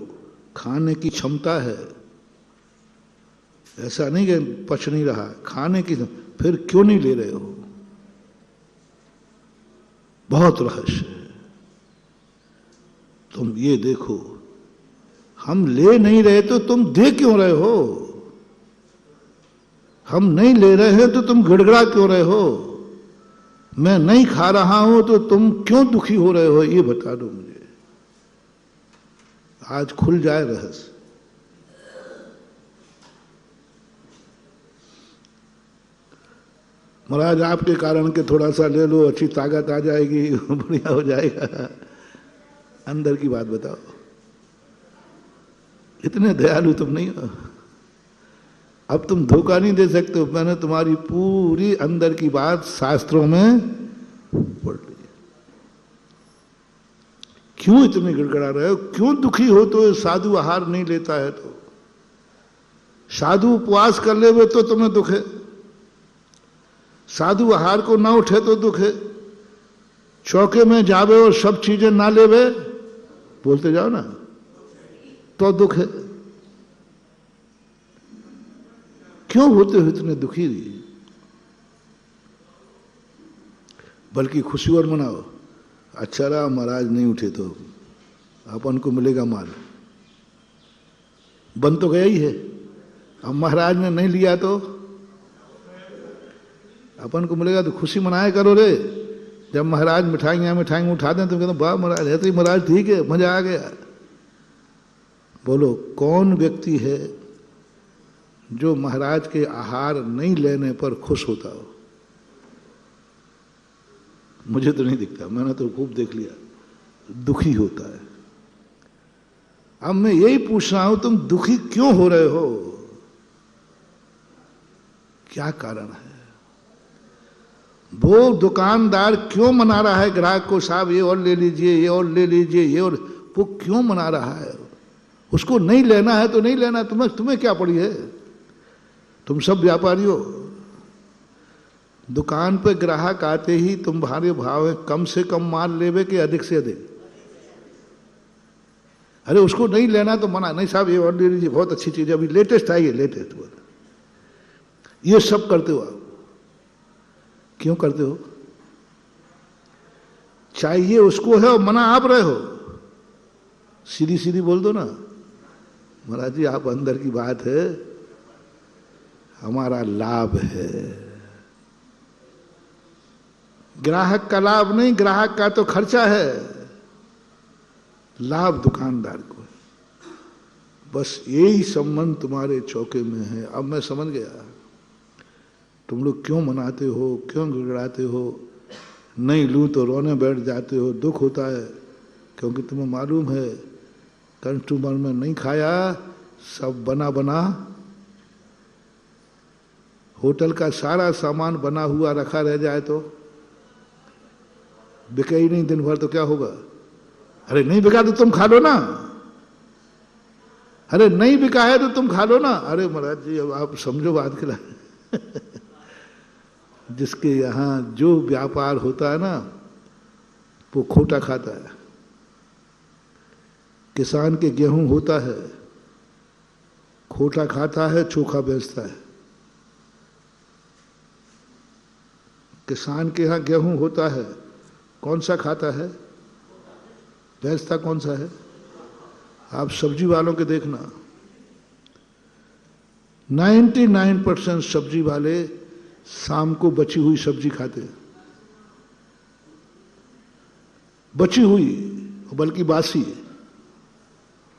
खाने की क्षमता है, ऐसा नहीं कि पच नहीं रहा, खाने की, फिर क्यों नहीं ले रहे हो? बहुत रहस्य है। तुम ये देखो, हम ले नहीं रहे तो तुम दे क्यों रहे हो? हम नहीं ले रहे हैं तो तुम गिड़गिड़ा क्यों रहे हो? मैं नहीं खा रहा हूं तो तुम क्यों दुखी हो रहे हो? ये बता दो मुझे। आज खुल जाए रहस्य। महाराज आपके कारण के थोड़ा सा ले लो, अच्छी ताकत आ जाएगी, बढ़िया हो जाएगा। अंदर की बात बताओ। इतने दयालु तुम नहीं हो। अब तुम धोखा नहीं दे सकते हो। मैंने तुम्हारी पूरी अंदर की बात शास्त्रों में पढ़ ली। क्यों इतने गिड़गिड़ा रहे हो? क्यों दुखी हो? तो साधु आहार नहीं लेता है तो। साधु उपवास कर ले हुए तो तुम्हें दुख है, साधु आहार को ना उठे तो दुख है, चौके में जावे और सब चीजें ना लेवे, बोलते जाओ ना, तो दुख है। क्यों होते हो इतने दुखी? बल्कि खुशी और मनाओ। अच्छा रहा महाराज नहीं उठे तो अपन को मिलेगा माल। बन तो गया ही है। अब महाराज ने नहीं लिया तो अपन को मिलेगा, तो खुशी मनाए करो रे। जब महाराज मिठाइयां उठा दें तो कहते वाह महाराज है, तो महाराज ठीक है, मजा आ गया। बोलो कौन व्यक्ति है जो महाराज के आहार नहीं लेने पर खुश होता हो? मुझे तो नहीं दिखता, मैंने तो खूब देख लिया, दुखी होता है। अब मैं यही पूछ रहा हूं, तुम दुखी क्यों हो रहे हो? क्या कारण है? वो दुकानदार क्यों मना रहा है ग्राहक को, साहब ये और ले लीजिए, ये और ले लीजिए, ये और, वो क्यों मना रहा है? उसको नहीं लेना है तो नहीं लेना, तुम्हें क्या पड़ी है? तुम सब व्यापारी हो। दुकान पे ग्राहक आते ही तुम्हारे भाव है कम से कम माल लेवे कि अधिक से अधिक? अरे उसको नहीं लेना तो मना, नहीं साहब ये और ले लीजिए, बहुत अच्छी चीज है, अभी लेटेस्ट आई है, लेटेस्ट। ये सब करते हो आप। क्यों करते हो? चाहिए उसको है और मना आप रहे हो। सीधी सीधी बोल दो ना, महाराज जी आप अंदर की बात है, हमारा लाभ है। ग्राहक का लाभ नहीं, ग्राहक का तो खर्चा है, लाभ दुकानदार को है। बस यही संबंध तुम्हारे चौके में है। अब मैं समझ गया तुम लोग क्यों मनाते हो, क्यों गिड़गिड़ाते हो। नहीं लूं तो रोने बैठ जाते हो, दुख होता है, क्योंकि तुम्हें मालूम है कंज्यूमर में नहीं खाया, सब बना बना, होटल का सारा सामान बना हुआ रखा रह जाए तो बिके ही नहीं दिन भर, तो क्या होगा? अरे नहीं बिका तो तुम खा लो ना, अरे नहीं बिका है तो तुम खा लो ना। अरे महाराज जी अब आप समझो बात के लिए। जिसके यहाँ जो व्यापार होता है ना वो खोटा खाता है। किसान के गेहूं होता है, खोटा खाता है, चोखा बेचता है। किसान के यहाँ गेहूं होता है, कौन सा खाता है? व्यवस्था कौन सा है? आप सब्जी वालों के देखना, 99% सब्जी वाले शाम को बची हुई सब्जी खाते हैं, बची हुई, बल्कि बासी।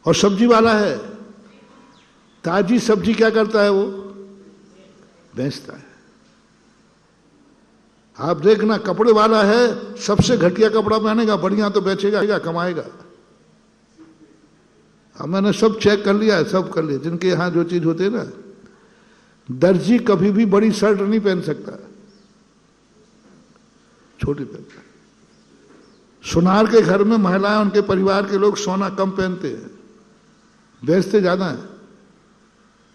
और सब्जी वाला है, ताजी सब्जी क्या करता है? वो बेचता है। आप देखना, कपड़े वाला है, सबसे घटिया कपड़ा पहनेगा, बढ़िया तो बेचेगा, कमाएगा। अब मैंने सब चेक कर लिया है, सब कर लिया, जिनके यहां जो चीज होती है ना। दर्जी कभी भी बड़ी शर्ट नहीं पहन सकता, छोटी पहनता। सुनार के घर में महिलाएं, उनके परिवार के लोग सोना कम पहनते हैं, बेचते ज्यादा है।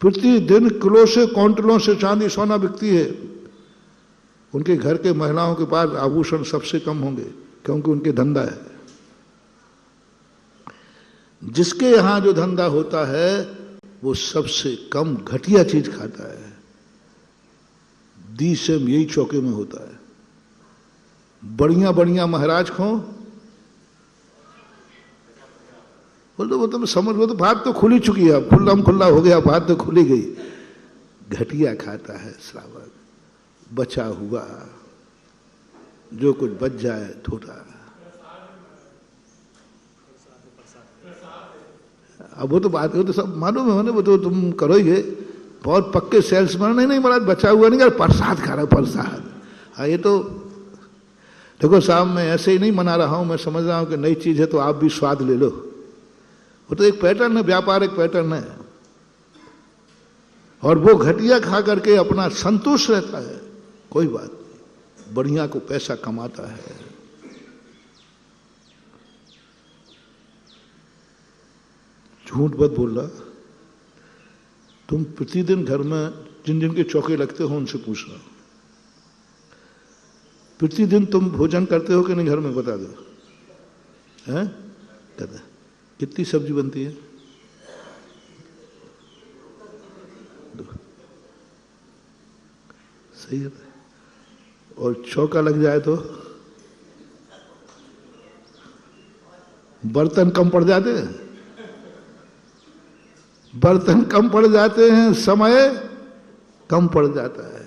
प्रतिदिन किलो से क्विंटलों से चांदी सोना बिकती है। उनके घर के महिलाओं के पास आभूषण सबसे कम होंगे, क्योंकि उनके धंधा है। जिसके यहां जो धंधा होता है वो सबसे कम घटिया चीज खाता है। दी सेम यही चौके में होता है। बढ़िया बढ़िया महाराज खो बोल दो, वो तो समझ, वो तो बात तो खुली चुकी है, खुल्लम खुल्ला हो गया, बात तो खुली गई। घटिया खाता है श्रावक, बचा हुआ जो कुछ बच जाए थोड़ा। अब वो तो बात, वो तो सब मालूम है, वो तो तुम करोगे, बहुत पक्के सेल्समैन। नहीं महाराज, बचा हुआ नहीं, प्रसाद खा रहा है, प्रसाद। हाँ, ये तो देखो साहब, मैं ऐसे ही नहीं मना रहा हूं, मैं समझ रहा हूं कि नई चीज है तो आप भी स्वाद ले लो। वो तो एक पैटर्न है, व्यापारिक पैटर्न है, और वो घटिया खा करके अपना संतुष्ट रहता है। कोई बात नहीं, बढ़िया को पैसा कमाता है। झूठ मत बोल रहा। तुम प्रतिदिन घर में जिन जिन के चौके लगते हो उनसे पूछना, प्रतिदिन तुम भोजन करते हो कि नहीं घर में? बता दो, हैं? कहते कितनी सब्जी बनती है? सही है। और चौका लग जाए तो बर्तन कम पड़ जाते हैं, बर्तन कम पड़ जाते हैं, समय कम पड़ जाता है।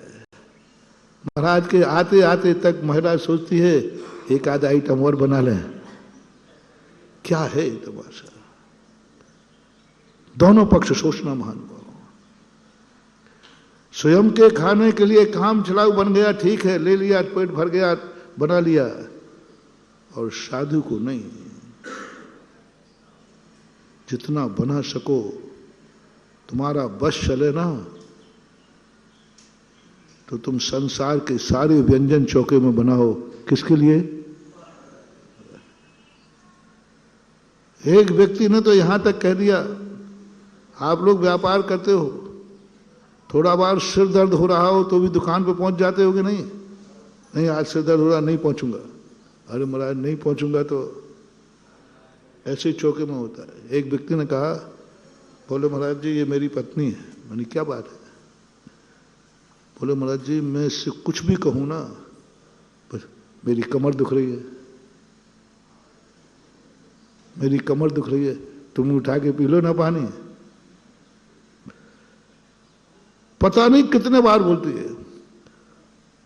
महाराज के आते आते तक महिला सोचती है एक आधा आइटम और बना लें। क्या है ये तमाशा? दोनों पक्ष सोचना महान भाव। स्वयं के खाने के लिए काम चलाऊ बन गया, ठीक है, ले लिया, पेट भर गया, बना लिया, और साधु को नहीं। जितना बना सको, तुम्हारा बस चले ना, तो तुम संसार के सारे व्यंजन चौके में बनाओ। किसके लिए? एक व्यक्ति ने तो यहां तक कह दिया, आप लोग व्यापार करते हो, थोड़ा बार सिर दर्द हो रहा हो तो भी दुकान पे पहुंच जाते हो कि नहीं? नहीं, आज सिर दर्द हो रहा, नहीं पहुंचूंगा। अरे महाराज, नहीं पहुंचूंगा तो ऐसे चौके में होता है। एक व्यक्ति ने कहा, बोले महाराज जी ये मेरी पत्नी है। मैंने क्या बात है? बोले महाराज जी मैं इससे कुछ भी कहूं ना, बस मेरी कमर दुख रही है, मेरी कमर दुख रही है, तुम उठा के पी लो ना पानी। पता नहीं कितने बार बोलती है,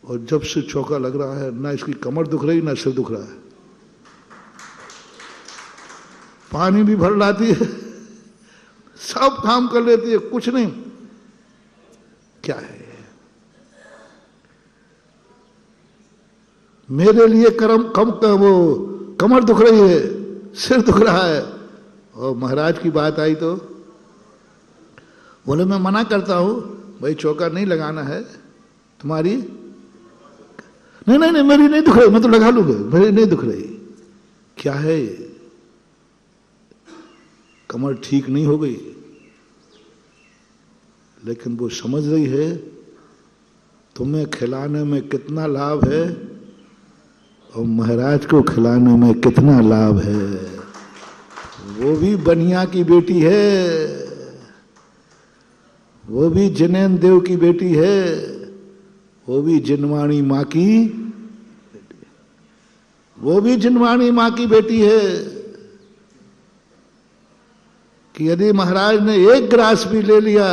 और जब से चौका लग रहा है, ना इसकी कमर दुख रही ना सिर दुख रहा है। पानी भी भर लाती है, सब काम कर लेती है, कुछ नहीं। क्या है? मेरे लिए वो कमर दुख रही है, सिर दुख रहा है। और महाराज की बात आई तो बोले मैं मना करता हूं भाई, चौका नहीं लगाना है। तुम्हारी नहीं नहीं नहीं, मेरी नहीं दुख रही, मैं तो लगा लूंगा, मेरी नहीं दुख रही। क्या है? कमर ठीक नहीं हो गई, लेकिन वो समझ रही है तुम्हें खिलाने में कितना लाभ है और महाराज को खिलाने में कितना लाभ है। वो भी बनिया की बेटी है, वो भी जनेन देव की बेटी है, वो भी जिनवाणी माँ की, वो भी जिनवाणी माँ की बेटी है। कि यदि महाराज ने एक ग्रास भी ले लिया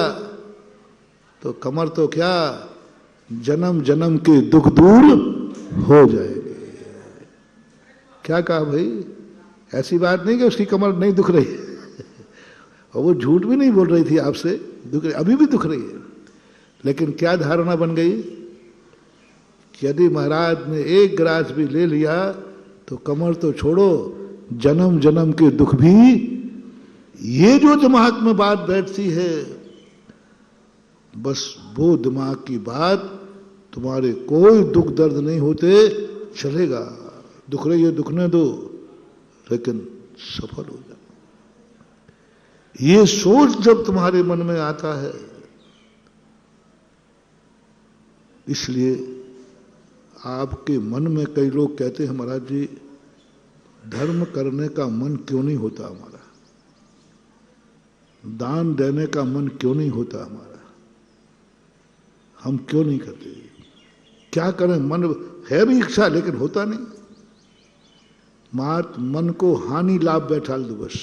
तो कमर तो क्या, जन्म जन्म के दुख दूर हो जाएंगे। क्या कहा भाई? ऐसी बात नहीं कि उसकी कमर नहीं दुख रही और वो झूठ भी नहीं बोल रही थी आपसे, दुख रही, अभी भी दुख रही है। लेकिन क्या धारणा बन गई कि यदि महाराज ने एक ग्रास भी ले लिया तो कमर तो छोड़ो, जन्म जन्म के दुख भी, ये जो दिमाग में बात बैठती है, बस वो दिमाग की बात, तुम्हारे कोई दुख दर्द नहीं होते, चलेगा, दुख रही है दुखने दो, लेकिन सफल हो जाओ। ये सोच जब तुम्हारे मन में आता है, इसलिए आपके मन में कई लोग कहते हैं महाराज जी धर्म करने का मन क्यों नहीं होता हमारा, दान देने का मन क्यों नहीं होता हमारा, हम क्यों नहीं करते, क्या करें, मन है भी इच्छा लेकिन होता नहीं। मात मन को हानि लाभ बैठाल दो बस।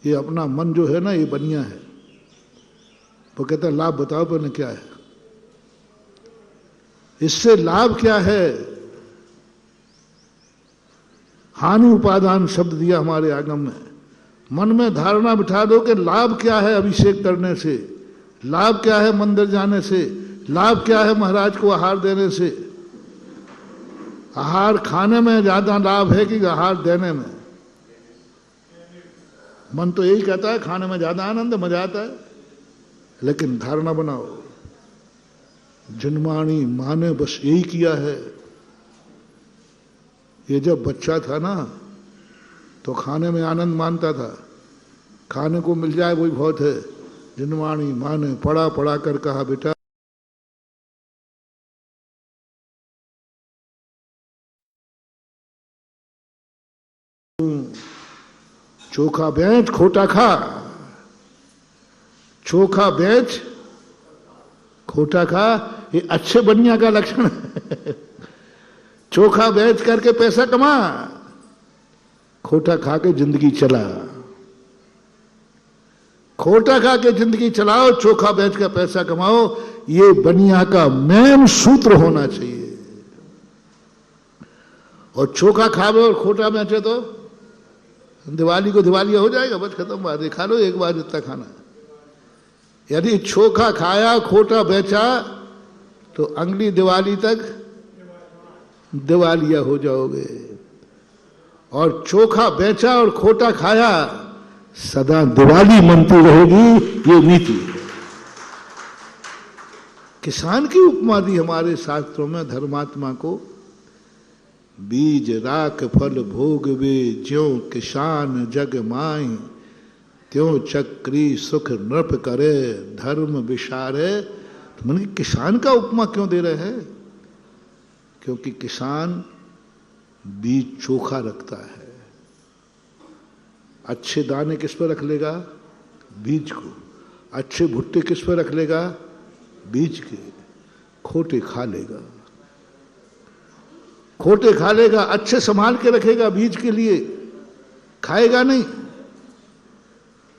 ये अपना मन जो है ना, ये बनिया है, वो कहता है लाभ बताओ पहले क्या है, इससे लाभ क्या है। हानि उपादान शब्द दिया हमारे आगम में। मन में धारणा बिठा दो कि लाभ क्या है अभिषेक करने से, लाभ क्या है मंदिर जाने से, लाभ क्या है महाराज को आहार देने से। आहार खाने में ज्यादा लाभ है कि आहार देने में? मन तो यही कहता है खाने में ज्यादा आनंद, मजा आता है, लेकिन धारणा बनाओ। जन्माणी माँ ने बस यही किया है। ये जब बच्चा था ना तो खाने में आनंद मानता था, खाने को मिल जाए वही बहुत है। जन्माणी माँ ने पढ़ा पढ़ा कर कहा बेटा चोखा बेच खोटा खा, चोखा बेच खोटा खा, ये अच्छे बनिया का लक्षण है। चोखा बेच करके पैसा कमा, खोटा खा के जिंदगी चला। खोटा खा के जिंदगी चलाओ, चोखा बेच के पैसा कमाओ, ये बनिया का मेन सूत्र होना चाहिए। और चोखा खावे और खोटा बेचे तो दिवाली को दिवालिया हो जाएगा, बस खत्म बात है। खा लो एक बार जितना खाना। यदि चोखा खाया खोटा बेचा तो अगली दिवाली तक दिवालिया हो जाओगे। और चोखा बेचा और खोटा खाया सदा दिवाली मनती रहेगी, ये नीति है। किसान की उपमा दी हमारे शास्त्रों में धर्मात्मा को। बीज राख फल भोगवे, ज्यों किसान जग माई, त्यों चक्री सुख नृप करे, धर्म विसारे। तो मन किसान का उपमा क्यों दे रहे हैं? क्योंकि किसान बीज चोखा रखता है। अच्छे दाने किस पर रख लेगा? बीज को। अच्छे भुट्टे किस पर रख लेगा? बीज के। खोटे खा लेगा, खोटे खा लेगा। अच्छे संभाल के रखेगा बीज के लिए, खाएगा नहीं।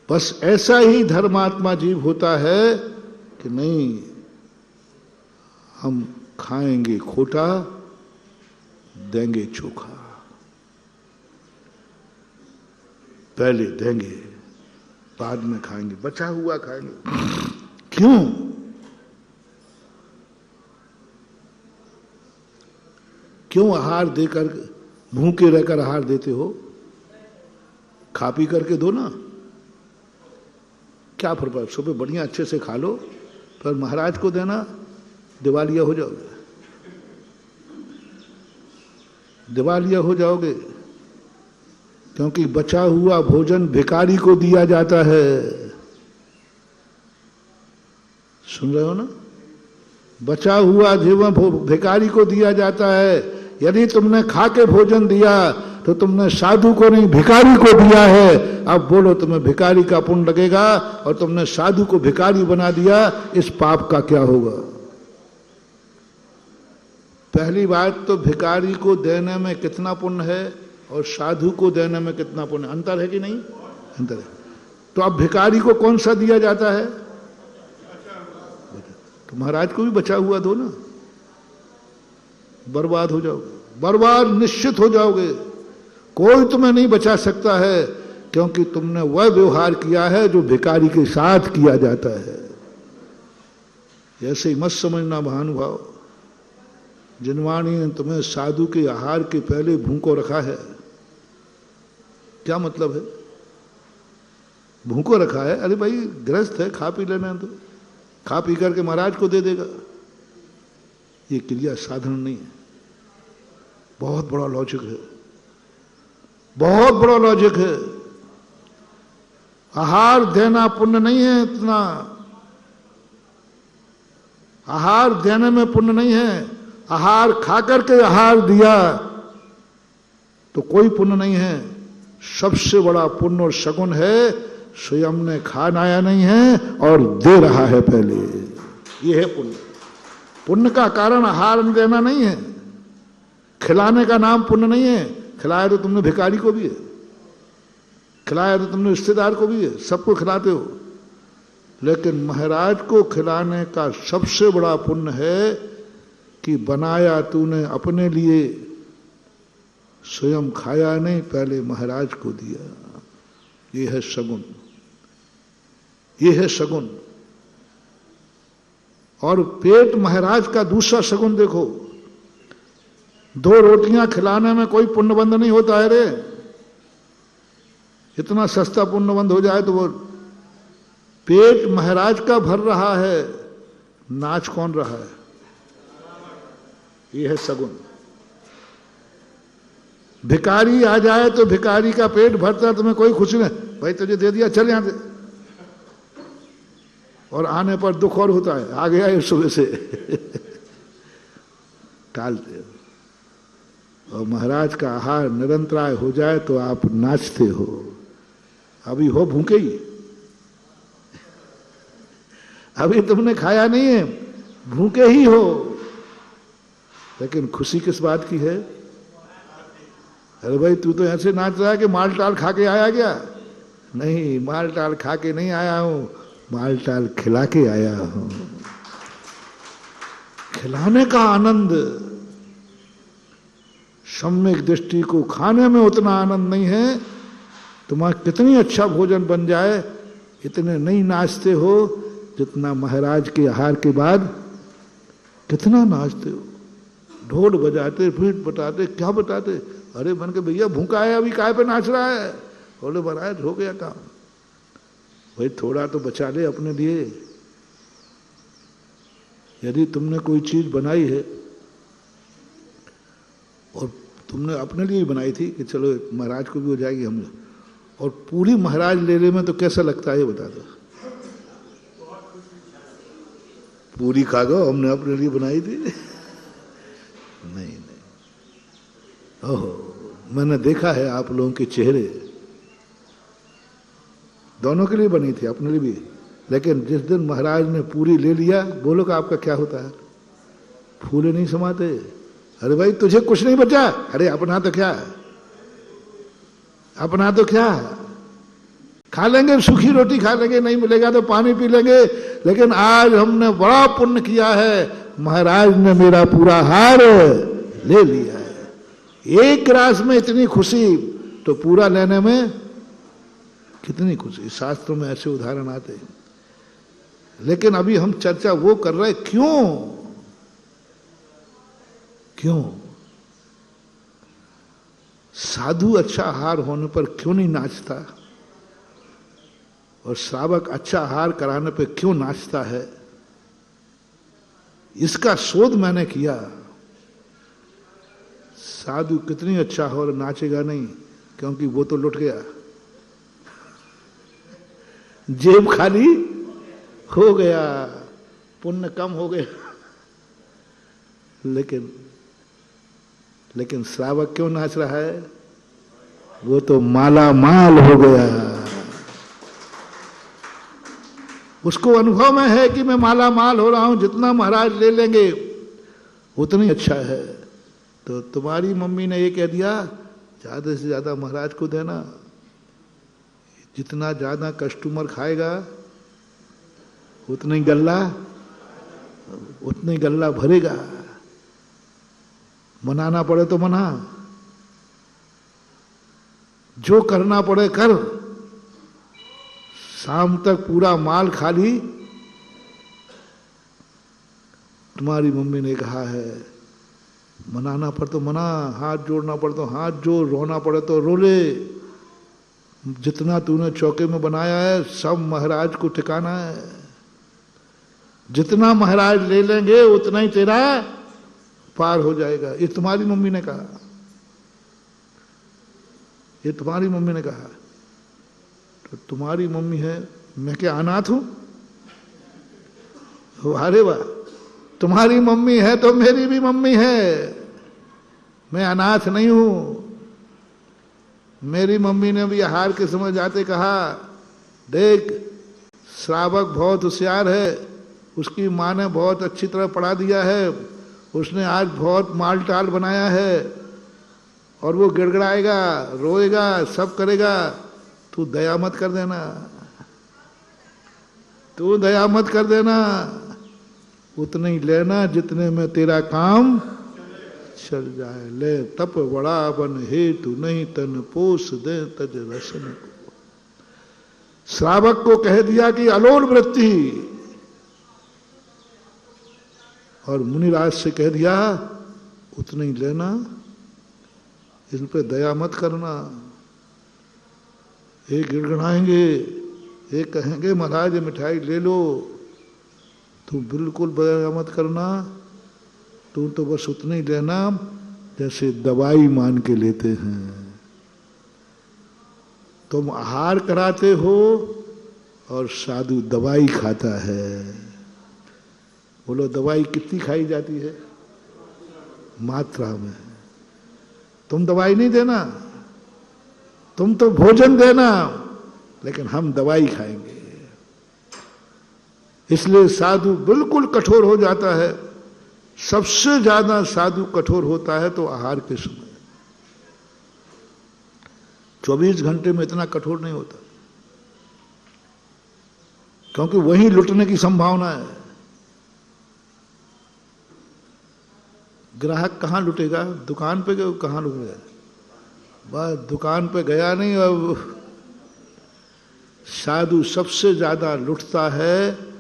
बस ऐसा ही धर्मात्मा जीव होता है कि नहीं, हम खाएंगे खोटा, देंगे चोखा। पहले देंगे, बाद में खाएंगे, बचा हुआ खाएंगे। क्यों? क्यों आहार देकर, भूखे रहकर आहार देते हो? खा पी करके दो ना, क्या फर्क पड़ा? सुबह बढ़िया अच्छे से खा लो, पर महाराज को देना, दिवालिया हो जाओगे, दिवालिया हो जाओगे। क्योंकि बचा हुआ भोजन भिखारी को दिया जाता है। सुन रहे हो ना? बचा हुआ जीवन भिखारी को दिया जाता है। यदि तुमने खा के भोजन दिया तो तुमने साधु को नहीं, भिखारी को दिया है। अब बोलो, तुम्हें भिखारी का पुण्य लगेगा और तुमने साधु को भिखारी बना दिया, इस पाप का क्या होगा? पहली बात तो भिखारी को देने में कितना पुण्य है और साधु को देने में कितना पुण्य, अंतर है कि नहीं? अंतर है। तो अब भिखारी को कौन सा दिया जाता है? तो महाराज को भी बचा हुआ दो ना, बर्बाद हो जाओगे, बर्बाद निश्चित हो जाओगे। कोई तुम्हें नहीं बचा सकता है, क्योंकि तुमने वह व्यवहार किया है जो भिखारी के साथ किया जाता है। ऐसे ही मत समझना महानुभाव, जिनवाणी ने तुम्हें साधु के आहार के पहले भूखो रखा है। क्या मतलब है भूखो रखा है? अरे भाई गृहस्थ है, खा पी लेना, तो खा पी करके महाराज को दे देगा। ये क्रिया साधन नहीं है। बहुत बड़ा लॉजिक है, बहुत बड़ा लॉजिक है। आहार देना पुण्य नहीं है, इतना आहार देने में पुण्य नहीं है। आहार खा करके आहार दिया तो कोई पुण्य नहीं है। सबसे बड़ा पुण्य और शगुन है स्वयं ने खानाया नहीं है और दे रहा है पहले, ये है पुण्य। पुण्य का कारण आहार देना नहीं है, खिलाने का नाम पुण्य नहीं है। खिलाया तो तुमने भिखारी को भी है, खिलाया तो तुमने रिश्तेदार को भी है, सबको खिलाते हो। लेकिन महाराज को खिलाने का सबसे बड़ा पुण्य है कि बनाया तूने अपने लिए, स्वयं खाया नहीं, पहले महाराज को दिया। ये है सगुन, ये है सगुन। और पेट महाराज का दूसरा सगुन देखो, 2 रोटियां खिलाने में कोई पुण्यबंध नहीं होता है रे। इतना सस्ता पुण्यबंध हो जाए तो वो पेट महाराज का भर रहा है, नाच कौन रहा है? ये है सगुन। भिखारी आ जाए तो भिखारी का पेट भरता है, तुम्हें कोई खुशी नहीं, भाई तुझे दे दिया, चल यहां से। और आने पर दुख और होता है, आ गया ये सुबह से टालते हो। और महाराज का आहार निरंतराय हो जाए तो आप नाचते हो। अभी हो भूखे ही, अभी तुमने खाया नहीं है, भूखे ही हो। लेकिन खुशी किस बात की है? अरे भाई तू तो ऐसे नाच रहा है कि माल टाल खा के आया क्या? नहीं, माल टाल खा के नहीं आया हूं, माल टाल खिला के आया हूं। खिलाने का आनंद, सम्यक दृष्टि को खाने में उतना आनंद नहीं है। तुम्हारा कितनी अच्छा भोजन बन जाए, इतने नहीं नाचते हो जितना महाराज के आहार के बाद कितना नाचते हो। ढोल बजाते, पीठ बटाते, क्या बटाते। अरे बन के भैया भूखा है, अभी काय पे नाच रहा है? बोले महाराज हो गया काम। भाई थोड़ा तो बचा ले अपने लिए। यदि तुमने कोई चीज बनाई है और तुमने अपने लिए ही बनाई थी कि चलो महाराज को भी हो जाएगी हम, और पूरी महाराज ले ले में तो कैसा लगता है ये बता दो। पूरी खा गो, हमने अपने लिए बनाई थी। नहीं नहीं, ओहो, मैंने देखा है आप लोगों के चेहरे, दोनों के लिए बनी थी, अपने लिए भी। लेकिन जिस दिन महाराज ने पूरी ले लिया, बोलो कि आपका क्या होता है? फूले नहीं समाते। अरे भाई तुझे कुछ नहीं बचा, अरे अपना तो क्या, अपना तो क्या, खा लेंगे, सूखी रोटी खा लेंगे, नहीं मिलेगा तो पानी पी लेंगे। लेकिन आज हमने बड़ा पुण्य किया है, महाराज ने मेरा पूरा हार ले लिया है। एक ग्रास में इतनी खुशी, तो पूरा लेने में कितनी खुशी। शास्त्रों में ऐसे उदाहरण आते हैं। लेकिन अभी हम चर्चा वो कर रहे, क्यों साधु अच्छा आहार होने पर क्यों नहीं नाचता, और श्रावक अच्छा आहार कराने पर क्यों नाचता है? इसका शोध मैंने किया। साधु कितनी अच्छा हो और नाचेगा नहीं, क्योंकि वो तो लुट गया, जेब खाली हो गया, पुण्य कम हो गया। लेकिन श्रावक क्यों नाच रहा है? वो तो माला माल हो गया। उसको अनुभव में है कि मैं माला माल हो रहा हूं, जितना महाराज ले लेंगे उतनी अच्छा है। तो तुम्हारी मम्मी ने ये कह दिया ज्यादा से ज्यादा महाराज को देना, जितना ज्यादा कस्टमर खाएगा उतना ही गल्ला भरेगा। मनाना पड़े तो मना, जो करना पड़े कर, शाम तक पूरा माल खाली। तुम्हारी मम्मी ने कहा है मनाना पड़े तो मना, हाथ जोड़ना पड़े तो हाथ जोड़, रोना पड़े तो रो ले। जितना तूने चौके में बनाया है सब महाराज को ठिकाना है। जितना महाराज ले लेंगे उतना ही तेरा पार हो जाएगा। ये तुम्हारी मम्मी ने कहा, ये तुम्हारी मम्मी ने कहा। तो तुम्हारी मम्मी है, मैं क्या अनाथ हूं? अरे वाह, तुम्हारी मम्मी है तो मेरी भी मम्मी है, मैं अनाथ नहीं हूं। मेरी मम्मी ने भी हार के समय जाते कहा, देख श्रावक बहुत होशियार है, उसकी माँ ने बहुत अच्छी तरह पढ़ा दिया है, उसने आज बहुत माल टाल बनाया है और वो गिड़गिड़ाएगा, रोएगा, सब करेगा, तू दया मत कर देना, तू दया मत कर देना, उतने ही लेना जितने में तेरा काम चल जाए। ले तप बड़ा बन हेतु नहीं तन पोष दे तज रसन को। श्रावक को कह दिया कि अलोल वृत्ति, और मुनिराज से कह दिया उतना ही लेना, इन पे दया मत करना। एक गिड़गड़ाएंगे, एक कहेंगे महाराज मिठाई ले लो, तू बिल्कुल दया मत करना, तू तो बस उतना ही लेना जैसे दवाई मान के लेते हैं। तुम आहार कराते हो और साधु दवाई खाता है। बोलो दवाई कितनी खाई जाती है? मात्रा में। तुम दवाई नहीं देना, तुम तो भोजन देना, लेकिन हम दवाई खाएंगे। इसलिए साधु बिल्कुल कठोर हो जाता है। सबसे ज्यादा साधु कठोर होता है तो आहार के समय। 24 घंटे में इतना कठोर नहीं होता, क्योंकि वहीं लुटने की संभावना है। ग्राहक कहां लुटेगा? दुकान पे गया, कहां लुटेगा? बस दुकान पे गया नहीं। अब साधु सबसे ज्यादा लुटता है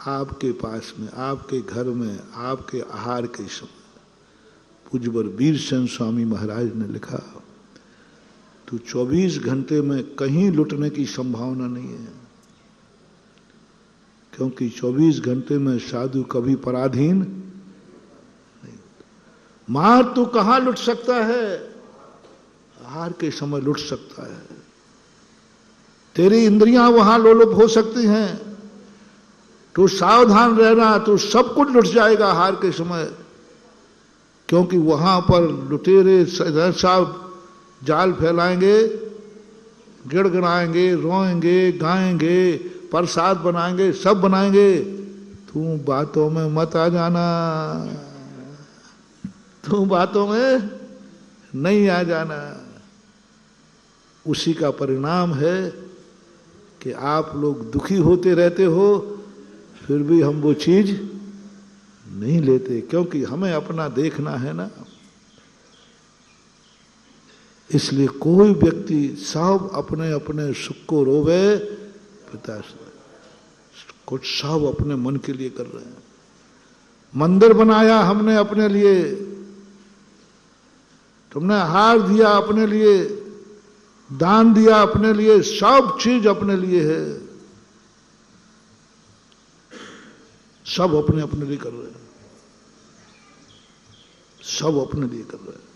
आपके पास में, आपके घर में, आपके आहार के समय। पूज्यवर वीरसेन स्वामी महाराज ने लिखा, तो 24 घंटे में कहीं लुटने की संभावना नहीं है, क्योंकि 24 घंटे में साधु कभी पराधीन नहीं। मार तो कहां लुट सकता है? आहार के समय लुट सकता है। तेरी इंद्रियां वहां लोलुप हो सकती हैं, तो सावधान रहना, तो सब कुछ लुट जाएगा आहार के समय, क्योंकि वहां पर लुटेरे सब जाल फैलाएंगे, गिड़गिड़ाएंगे, रोएंगे, गाएंगे, प्रसाद बनाएंगे, सब बनाएंगे। तू बातों में मत आ जाना, तू बातों में नहीं आ जाना। उसी का परिणाम है कि आप लोग दुखी होते रहते हो, फिर भी हम वो चीज नहीं लेते, क्योंकि हमें अपना देखना है ना। इसलिए कोई व्यक्ति सब अपने अपने सुख को रोवे, पिता कुछ सब अपने मन के लिए कर रहे हैं। मंदिर बनाया हमने अपने लिए, तुमने हार दिया अपने लिए, दान दिया अपने लिए, सब चीज अपने लिए है, सब अपने अपने लिए कर रहे हैं, सब अपने लिए कर रहे हैं।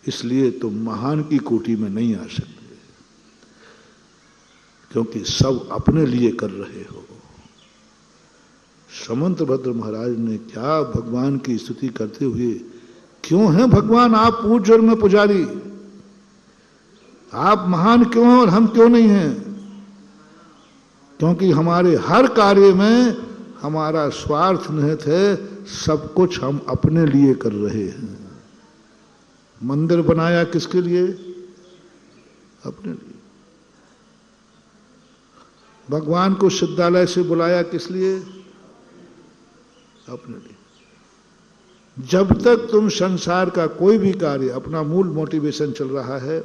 इसलिए तुम महान की कोटि में नहीं आ सकते, क्योंकि सब अपने लिए कर रहे हो। समंतभद्र महाराज ने क्या भगवान की स्तुति करते हुए, क्यों हैं भगवान आप पूज्य और मैं पुजारी? आप महान क्यों हैं और हम क्यों नहीं हैं? क्योंकि हमारे हर कार्य में हमारा स्वार्थ निहित है, सब कुछ हम अपने लिए कर रहे हैं। मंदिर बनाया किसके लिए? अपने लिए। भगवान को सिद्धालय से बुलाया किस लिए? अपने लिए। जब तक तुम संसार का कोई भी कार्य, अपना मूल मोटिवेशन चल रहा है,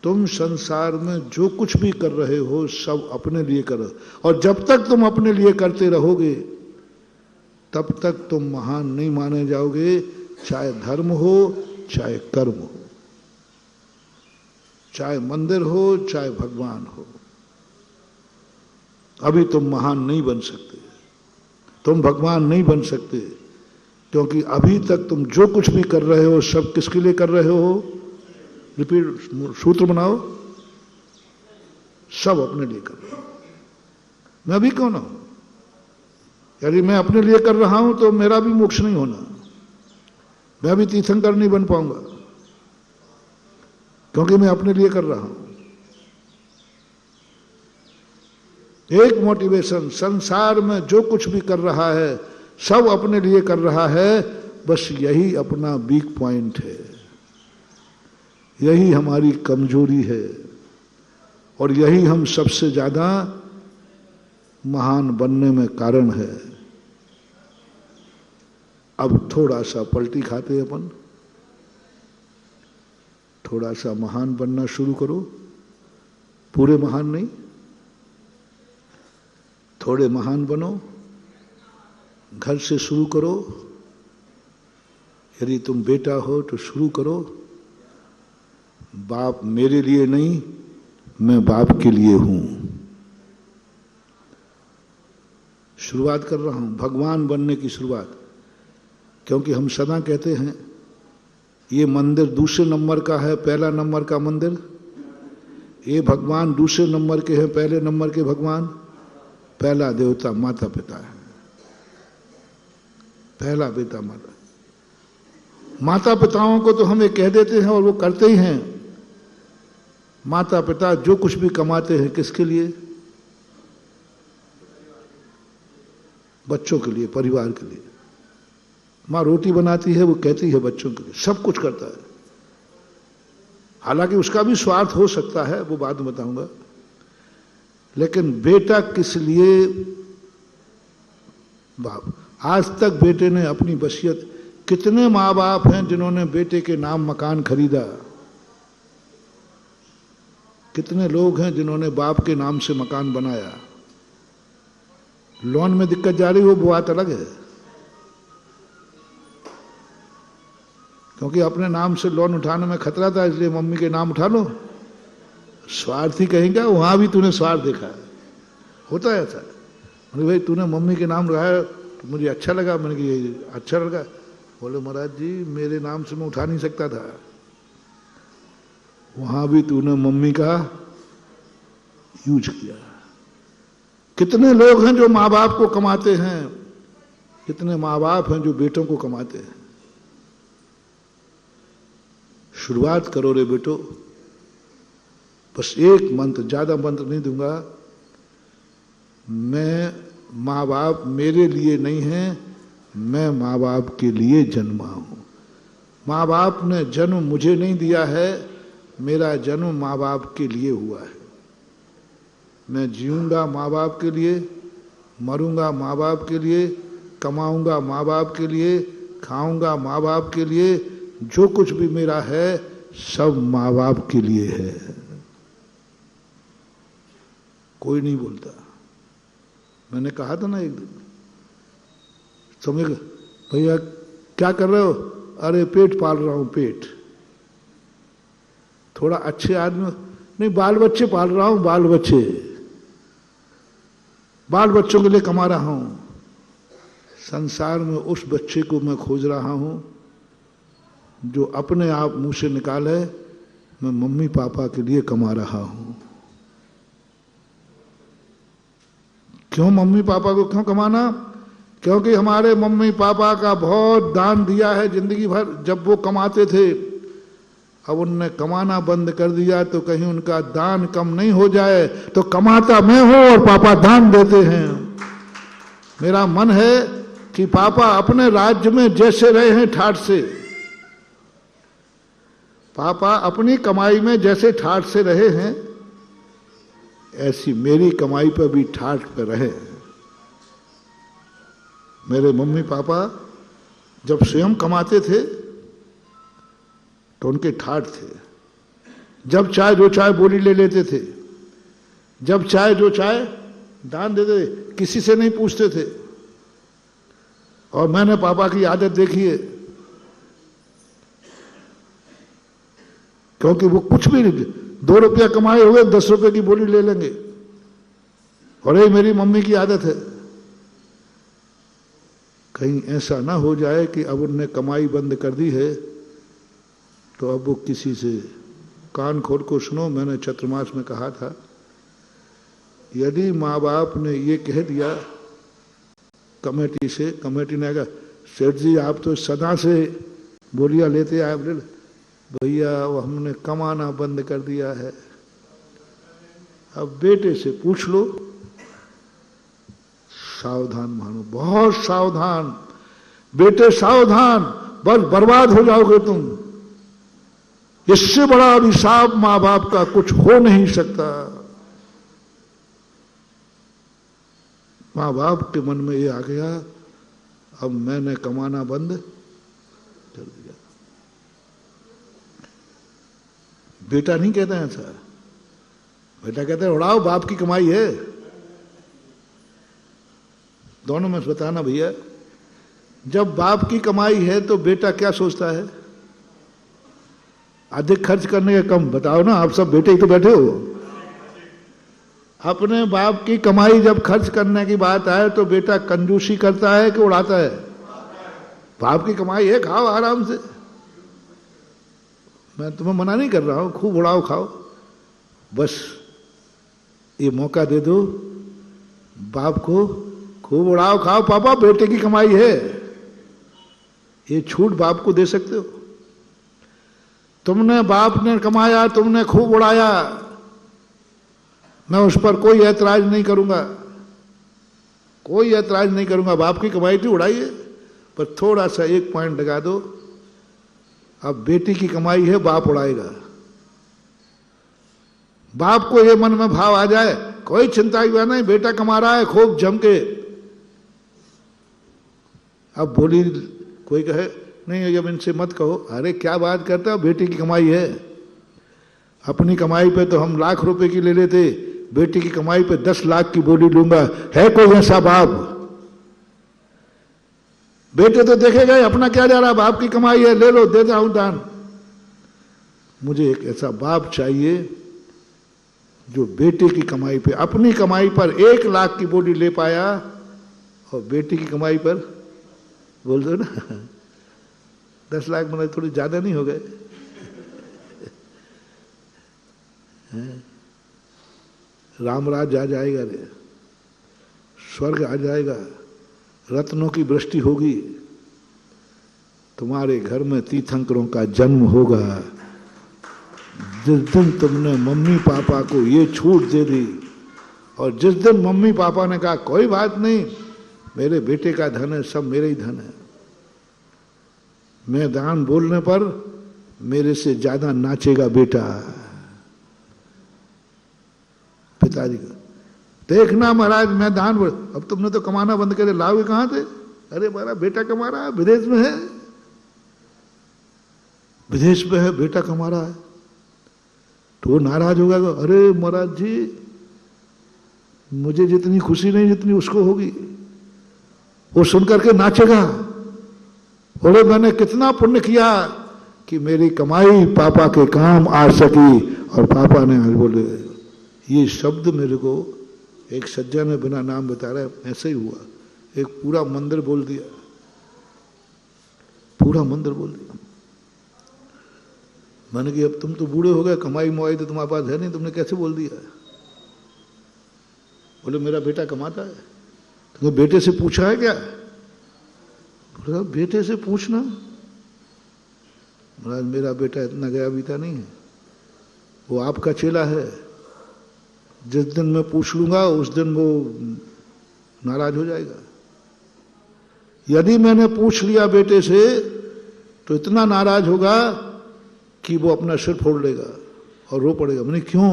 तुम संसार में जो कुछ भी कर रहे हो सब अपने लिए करो, और जब तक तुम अपने लिए करते रहोगे तब तक तुम महान नहीं माने जाओगे, चाहे धर्म हो चाहे कर्म हो, चाहे मंदिर हो चाहे भगवान हो। अभी तुम महान नहीं बन सकते, तुम भगवान नहीं बन सकते, क्योंकि अभी तक तुम जो कुछ भी कर रहे हो सब किसके लिए कर रहे हो? रिपीट, सूत्र बनाओ, सब अपने लिए कर रहे हो। मैं भी कौन हूं? यदि मैं अपने लिए कर रहा हूं तो मेरा भी मोक्ष नहीं होना, मैं भी तीर्थंकर नहीं बन पाऊंगा, क्योंकि मैं अपने लिए कर रहा हूं। एक मोटिवेशन, संसार में जो कुछ भी कर रहा है सब अपने लिए कर रहा है, बस यही अपना वीक पॉइंट है, यही हमारी कमजोरी है, और यही हम सबसे ज्यादा महान बनने में कारण है। अब थोड़ा सा पलटी खाते अपन, थोड़ा सा महान बनना शुरू करो, पूरे महान नहीं, थोड़े महान बनो, घर से शुरू करो। यदि तुम बेटा हो तो शुरू करो, बाप मेरे लिए नहीं, मैं बाप के लिए हूं। शुरुआत कर रहा हूं भगवान बनने की शुरुआत, क्योंकि हम सदा कहते हैं ये मंदिर दूसरे नंबर का है, पहला नंबर का मंदिर, ये भगवान दूसरे नंबर के हैं, पहले नंबर के भगवान, पहला देवता माता पिता है, पहला बेटा माता। माता पिताओं को तो हम ये कह देते हैं और वो करते ही हैं। माता पिता जो कुछ भी कमाते हैं किसके लिए? बच्चों के लिए, परिवार के लिए। माँ रोटी बनाती है, वो कहती है बच्चों के लिए, सब कुछ करता है। हालांकि उसका भी स्वार्थ हो सकता है, वो बाद में बताऊंगा, लेकिन बेटा किस लिए? बाप। आज तक बेटे ने अपनी वसीयत, कितने माँ बाप हैं जिन्होंने बेटे के नाम मकान खरीदा? कितने लोग हैं जिन्होंने बाप के नाम से मकान बनाया? लोन में दिक्कत जा रही हो वो बात अलग है, क्योंकि अपने नाम से लोन उठाने में खतरा था, इसलिए मम्मी के नाम उठा लो। स्वार्थी कहेंगे, वहां भी तूने स्वार्थ देखा है, होता है ऐसा। भाई तूने मम्मी के नाम रखाया तो मुझे अच्छा लगा, मैंने कहा ये अच्छा लगा। बोले महाराज जी मेरे नाम से मैं उठा नहीं सकता था, वहां भी तूने मम्मी का यूज किया। कितने लोग हैं जो माँ बाप को कमाते हैं, कितने माँ बाप हैं जो बेटों को कमाते हैं। शुरुआत करो रे बेटो, बस एक मंत्र, ज्यादा मंत्र नहीं दूंगा। मैं, माँ बाप मेरे लिए नहीं है, मैं माँ बाप के लिए जन्मा हूं। माँ बाप ने जन्म मुझे नहीं दिया है, मेरा जन्म माँ बाप के लिए हुआ है। मैं जीऊंगा माँ बाप के लिए, मरूंगा माँ बाप के लिए, कमाऊंगा माँ बाप के लिए, खाऊंगा माँ बाप के लिए, जो कुछ भी मेरा है सब माँ बाप के लिए है। कोई नहीं बोलता। मैंने कहा था ना एक दिन, समझ भैया क्या कर रहे हो? अरे पेट पाल रहा हूं, पेट। थोड़ा अच्छे आदमी, नहीं बाल बच्चे पाल रहा हूं, बाल बच्चे, बाल बच्चों के लिए कमा रहा हूं। संसार में उस बच्चे को मैं खोज रहा हूं जो अपने आप मुंह से निकाले मैं मम्मी पापा के लिए कमा रहा हूं। क्यों मम्मी पापा को क्यों कमाना? क्योंकि हमारे मम्मी पापा का बहुत दान दिया है जिंदगी भर, जब वो कमाते थे। अब उनने कमाना बंद कर दिया तो कहीं उनका दान कम नहीं हो जाए, तो कमाता मैं हूं और पापा दान देते हैं। मेरा मन है कि पापा अपने राज्य में जैसे रहे हैं ठाठ से, पापा अपनी कमाई में जैसे ठाठ से रहे हैं, ऐसी मेरी कमाई पर भी ठाठ पे रहे। मेरे मम्मी पापा जब स्वयं कमाते थे तो उनके ठाठ थे। जब चाहे जो चाहे बोली ले लेते थे, जब चाहे जो चाहे दान देते थे, किसी से नहीं पूछते थे। और मैंने पापा की आदत देखी है, क्योंकि वो कुछ भी नहीं, 2 रुपया कमाए हुए 10 रुपए की बोली ले लेंगे। और ये मेरी मम्मी की आदत है। कहीं ऐसा ना हो जाए कि अब उनने कमाई बंद कर दी है तो अब वो किसी से, कान खोल को सुनो, मैंने चतुर्मास में कहा था, यदि माँ बाप ने ये कह दिया कमेटी से, कमेटी ने कहा सेठ जी आप तो सदा से बोलियां लेते आए, बोले भैया वो हमने कमाना बंद कर दिया है, अब बेटे से पूछ लो। सावधान मानो, बहुत सावधान बेटे, सावधान, बस बर्बाद हो जाओगे तुम। इससे बड़ा अभिशाप मां बाप का कुछ हो नहीं सकता। मां बाप के मन में ये आ गया, अब मैंने कमाना बंद कर दिया। बेटा नहीं कहता है ऐसा, बेटा कहता है उड़ाओ, बाप की कमाई है। दोनों में बताना भैया, जब बाप की कमाई है तो बेटा क्या सोचता है? अधिक खर्च करने का कम। बताओ ना, आप सब बेटे ही तो बैठे हो। अपने बाप की कमाई जब खर्च करने की बात आए तो बेटा कंजूसी करता है कि उड़ाता है? बाप की कमाई है, खाओ आराम से। मैं तुम्हें मना नहीं कर रहा हूं, खूब उड़ाओ खाओ, बस ये मौका दे दो बाप को, खूब उड़ाओ खाओ, पापा बेटे की कमाई है। ये छूट बाप को दे सकते हो? तुमने, बाप ने कमाया, तुमने खूब उड़ाया, मैं उस पर कोई ऐतराज नहीं करूंगा, कोई ऐतराज नहीं करूंगा। बाप की कमाई थी, उड़ाइए, पर थोड़ा सा एक पॉइंट लगा दो, अब बेटी की कमाई है, बाप उड़ाएगा। बाप को ये मन में भाव आ जाए, कोई चिंता ही नहीं, बेटा कमा रहा है खूब जम के। अब बोली कोई कहे नहीं अब इनसे मत कहो, अरे क्या बात करते हो, बेटी की कमाई है। अपनी कमाई पे तो हम लाख रुपए की ले लेते, बेटी की कमाई पे 10 लाख की बोली लूंगा। है कोई ऐसा बाप? बेटे तो देखेगा अपना क्या जा रहा, बाप की कमाई है, ले लो, दे जाऊं दान। मुझे एक ऐसा बाप चाहिए जो बेटे की कमाई पे, अपनी कमाई पर 1 लाख की बोली ले पाया, और बेटी की कमाई पर बोल दो ना 10 लाख, मतलब थोड़ी ज्यादा नहीं हो गए? रामराज आ जाएगा रे, स्वर्ग आ जाएगा, रत्नों की वृष्टि होगी, तुम्हारे घर में तीर्थंकरों का जन्म होगा। जिस दिन तुमने मम्मी पापा को ये छूट दे दी, और जिस दिन मम्मी पापा ने कहा कोई बात नहीं, मेरे बेटे का धन है, सब मेरे ही धन है, मैं दान बोलने पर मेरे से ज्यादा नाचेगा बेटा। पिताजी का देखना महाराज, मैं दान बोल, अब तुमने तो कमाना बंद कर, लाओगे कहां थे? अरे हमारा बेटा कमा रहा है, विदेश में है, विदेश में है, बेटा कमा रहा है। तो वो नाराज होगा, अरे महाराज जी मुझे जितनी खुशी नहीं जितनी उसको होगी। वो सुनकर के नाचेगा, बोले मैंने कितना पुण्य किया कि मेरी कमाई पापा के काम आ सकी। और पापा ने बोले, ये शब्द मेरे को एक सज्जन ने बिना नाम बता रहा है, ऐसे ही हुआ, एक पूरा मंदिर बोल दिया, पूरा मंदिर बोल दिया। मैंने कि अब तुम तो बूढ़े हो गए, कमाई मुआई तो तुम्हारे पास है नहीं, तुमने कैसे बोल दिया? बोले मेरा बेटा कमाता है। तुमने बेटे से पूछा है क्या? बोला बेटे से पूछना, महाराज मेरा बेटा इतना गया बीता नहीं है, वो आपका चेला है, जिस दिन मैं पूछ लूंगा उस दिन वो नाराज हो जाएगा। यदि मैंने पूछ लिया बेटे से तो इतना नाराज होगा कि वो अपना सिर फोड़ लेगा और रो पड़ेगा। मैंने क्यों?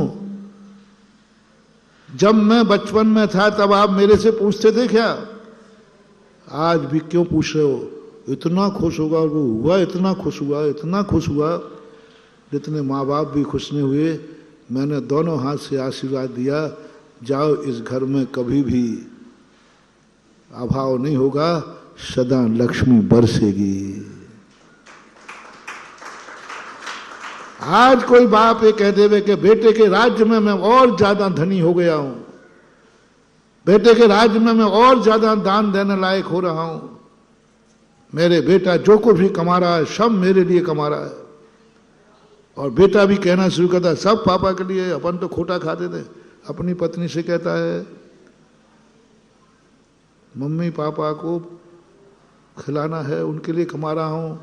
जब मैं बचपन में था तब आप मेरे से पूछते थे क्या? आज भी क्यों पूछ रहे हो? इतना खुश होगा और वो हुआ, इतना खुश हुआ, इतना खुश हुआ जितने माँ बाप भी खुश नहीं हुए। मैंने दोनों हाथ से आशीर्वाद दिया, जाओ इस घर में कभी भी अभाव नहीं होगा, सदा लक्ष्मी बरसेगी। आज कोई बाप ये कह देवे कि बेटे के राज्य में मैं और ज्यादा धनी हो गया हूं, बेटे के राज्य में मैं और ज्यादा दान देने लायक हो रहा हूं, मेरे बेटा जो कुछ भी कमा रहा है सब मेरे लिए कमा रहा है। और बेटा भी कहना शुरू करता है सब पापा के लिए, अपन तो खोटा खाते थे। अपनी पत्नी से कहता है मम्मी पापा को खिलाना है, उनके लिए कमा रहा हूं,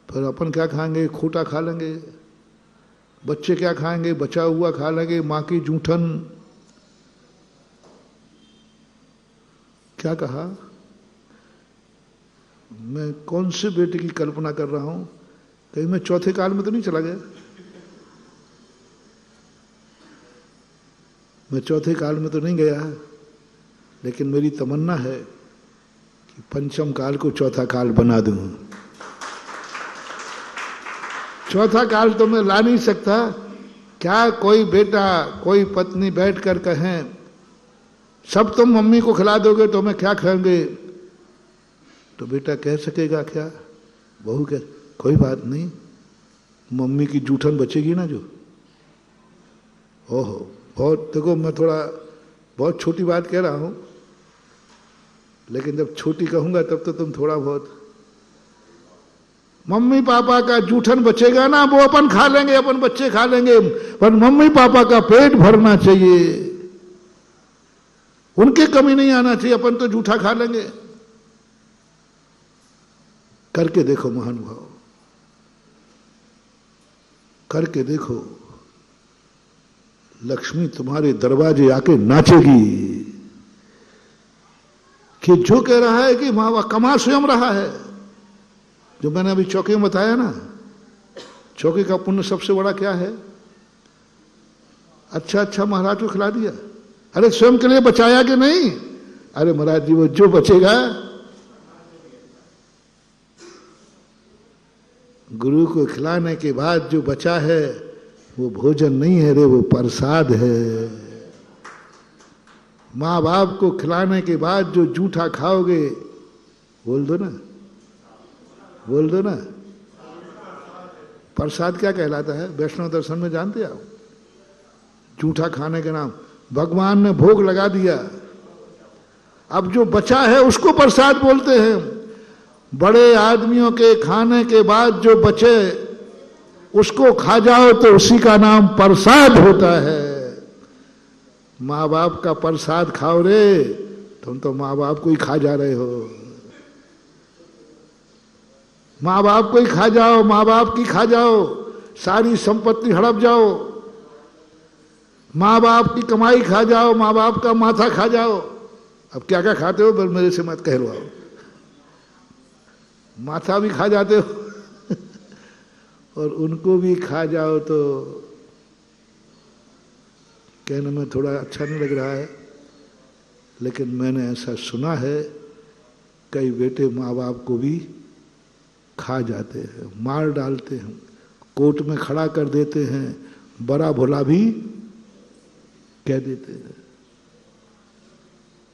फिर अपन क्या खाएंगे? खोटा खा लेंगे। बच्चे क्या खाएंगे? बचा हुआ खा लेंगे, माँ की जूठन। क्या कहा? मैं कौन से बेटे की कल्पना कर रहा हूं? कहीं मैं चौथे काल में तो नहीं चला गया? मैं चौथे काल में तो नहीं गया, लेकिन मेरी तमन्ना है कि पंचम काल को चौथा काल बना दूं। चौथा काल तो मैं ला नहीं सकता। क्या कोई बेटा कोई पत्नी बैठकर कहें सब तुम मम्मी को खिला दोगे तो मैं क्या खाएंगे? तो बेटा कह सकेगा क्या? बहू कह कोई बात नहीं, मम्मी की जूठन बचेगी ना जो। ओहो, बहुत देखो मैं थोड़ा बहुत छोटी बात कह रहा हूं, लेकिन जब छोटी कहूंगा तब तो तुम थोड़ा बहुत। मम्मी पापा का जूठन बचेगा ना, वो अपन खा लेंगे, अपन बच्चे खा लेंगे, पर मम्मी पापा का पेट भरना चाहिए, उनके कमी नहीं आना चाहिए। अपन तो जूठा खा लेंगे। करके देखो महानुभाव, करके देखो, लक्ष्मी तुम्हारे दरवाजे आके नाचेगी। कि जो कह रहा है कि माँ कमा स्वयं रहा है, जो मैंने अभी चौके में बताया ना, चौके का पुण्य सबसे बड़ा क्या है? अच्छा अच्छा महाराज को खिला दिया। अरे स्वयं के लिए बचाया कि नहीं? अरे महाराज जी वो जो बचेगा गुरु को खिलाने के बाद जो बचा है वो भोजन नहीं है रे, वो प्रसाद है। माँ बाप को खिलाने के बाद जो जूठा खाओगे, बोल दो ना, बोल दो ना, प्रसाद क्या कहलाता है? वैष्णव दर्शन में जानते आप? जूठा खाने के नाम भगवान ने भोग लगा दिया, अब जो बचा है उसको प्रसाद बोलते हैं। बड़े आदमियों के खाने के बाद जो बचे उसको खा जाओ तो उसी का नाम प्रसाद होता है। माँ बाप का प्रसाद खाओ रे, तुम तो माँ बाप को ही खा जा रहे हो। माँ बाप को ही खा जाओ, माँ बाप की खा जाओ, सारी संपत्ति हड़प जाओ, माँ बाप की कमाई खा जाओ, माँ बाप का माथा खा जाओ। अब क्या क्या खाते हो, बस मेरे से मत कहलवाओ। माथा भी खा जाते हो और उनको भी खा जाओ तो कहने में थोड़ा अच्छा नहीं लग रहा है, लेकिन मैंने ऐसा सुना है कई बेटे माँ बाप को भी खा जाते हैं, मार डालते हैं, कोर्ट में खड़ा कर देते हैं, बड़ा भोला भी कह देते हैं।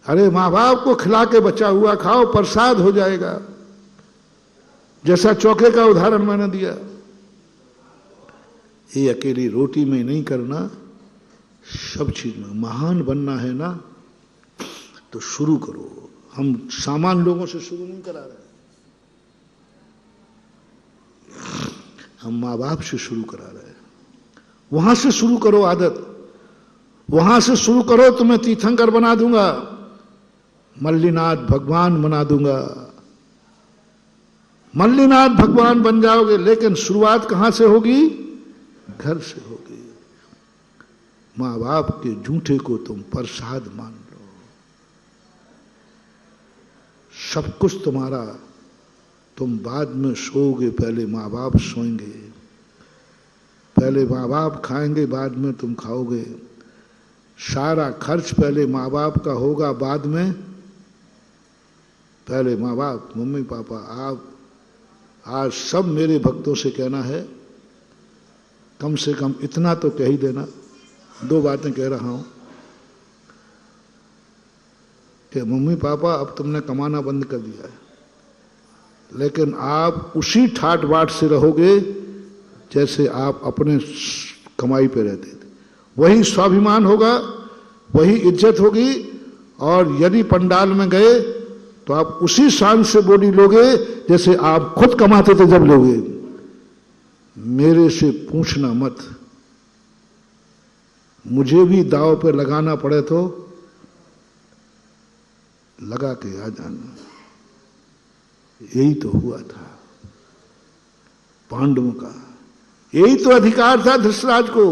अरे माँ बाप को खिला के बचा हुआ खाओ, प्रसाद हो जाएगा। जैसा चौके का उदाहरण मैंने दिया, ये अकेली रोटी में नहीं करना, सब चीज में महान बनना है ना, तो शुरू करो। हम सामान्य लोगों से शुरू नहीं करा रहे, हम माँ बाप से शुरू करा रहे हैं। वहां से शुरू करो आदत, वहां से शुरू करो, तुम्हें तीर्थंकर बना दूंगा, मल्लीनाथ भगवान बना दूंगा, मल्लीनाथ भगवान बन जाओगे। लेकिन शुरुआत कहां से होगी? घर से होगी। माँ बाप के जूठे को तुम प्रसाद मान लो, सब कुछ तुम्हारा। तुम बाद में सोओगे, पहले माँ बाप सोएंगे। पहले माँ बाप खाएंगे, बाद में तुम खाओगे। सारा खर्च पहले माँ बाप का होगा, बाद में पहले माँ बाप, मम्मी पापा। आप आज सब मेरे भक्तों से कहना है, कम से कम इतना तो कह ही देना। दो बातें कह रहा हूं कि मम्मी पापा अब तुमने कमाना बंद कर दिया है, लेकिन आप उसी ठाट बाट से रहोगे जैसे आप अपने कमाई पे रहते थे। वही स्वाभिमान होगा, वही इज्जत होगी। और यदि पंडाल में गए तो आप उसी शान से बोली लोगे जैसे आप खुद कमाते थे जब लोगे। मेरे से पूछना मत, मुझे भी दांव पे लगाना पड़े तो लगा के आ जाना। यही तो हुआ था पांडवों का, यही तो अधिकार था धृतराज को।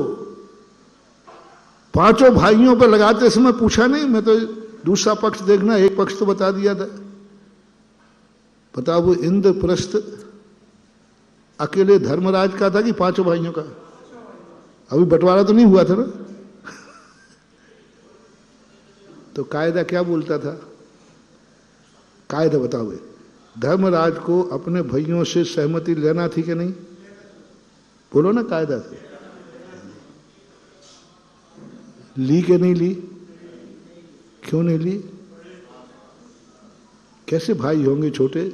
पांचों भाइयों पे लगाते समय पूछा नहीं, मैं तो दूसरा पक्ष देखना, एक पक्ष तो बता दिया था। बताओ वो इंद्रप्रस्थ अकेले धर्मराज का था कि पांचों भाइयों का? अभी बंटवारा तो नहीं हुआ था ना। तो कायदा क्या बोलता था? कायदा बताओ, धर्मराज को अपने भाइयों से सहमति लेना थी कि नहीं? बोलो ना कायदा से। ली कि नहीं ली? क्यों नहीं ली? कैसे भाई होंगे छोटे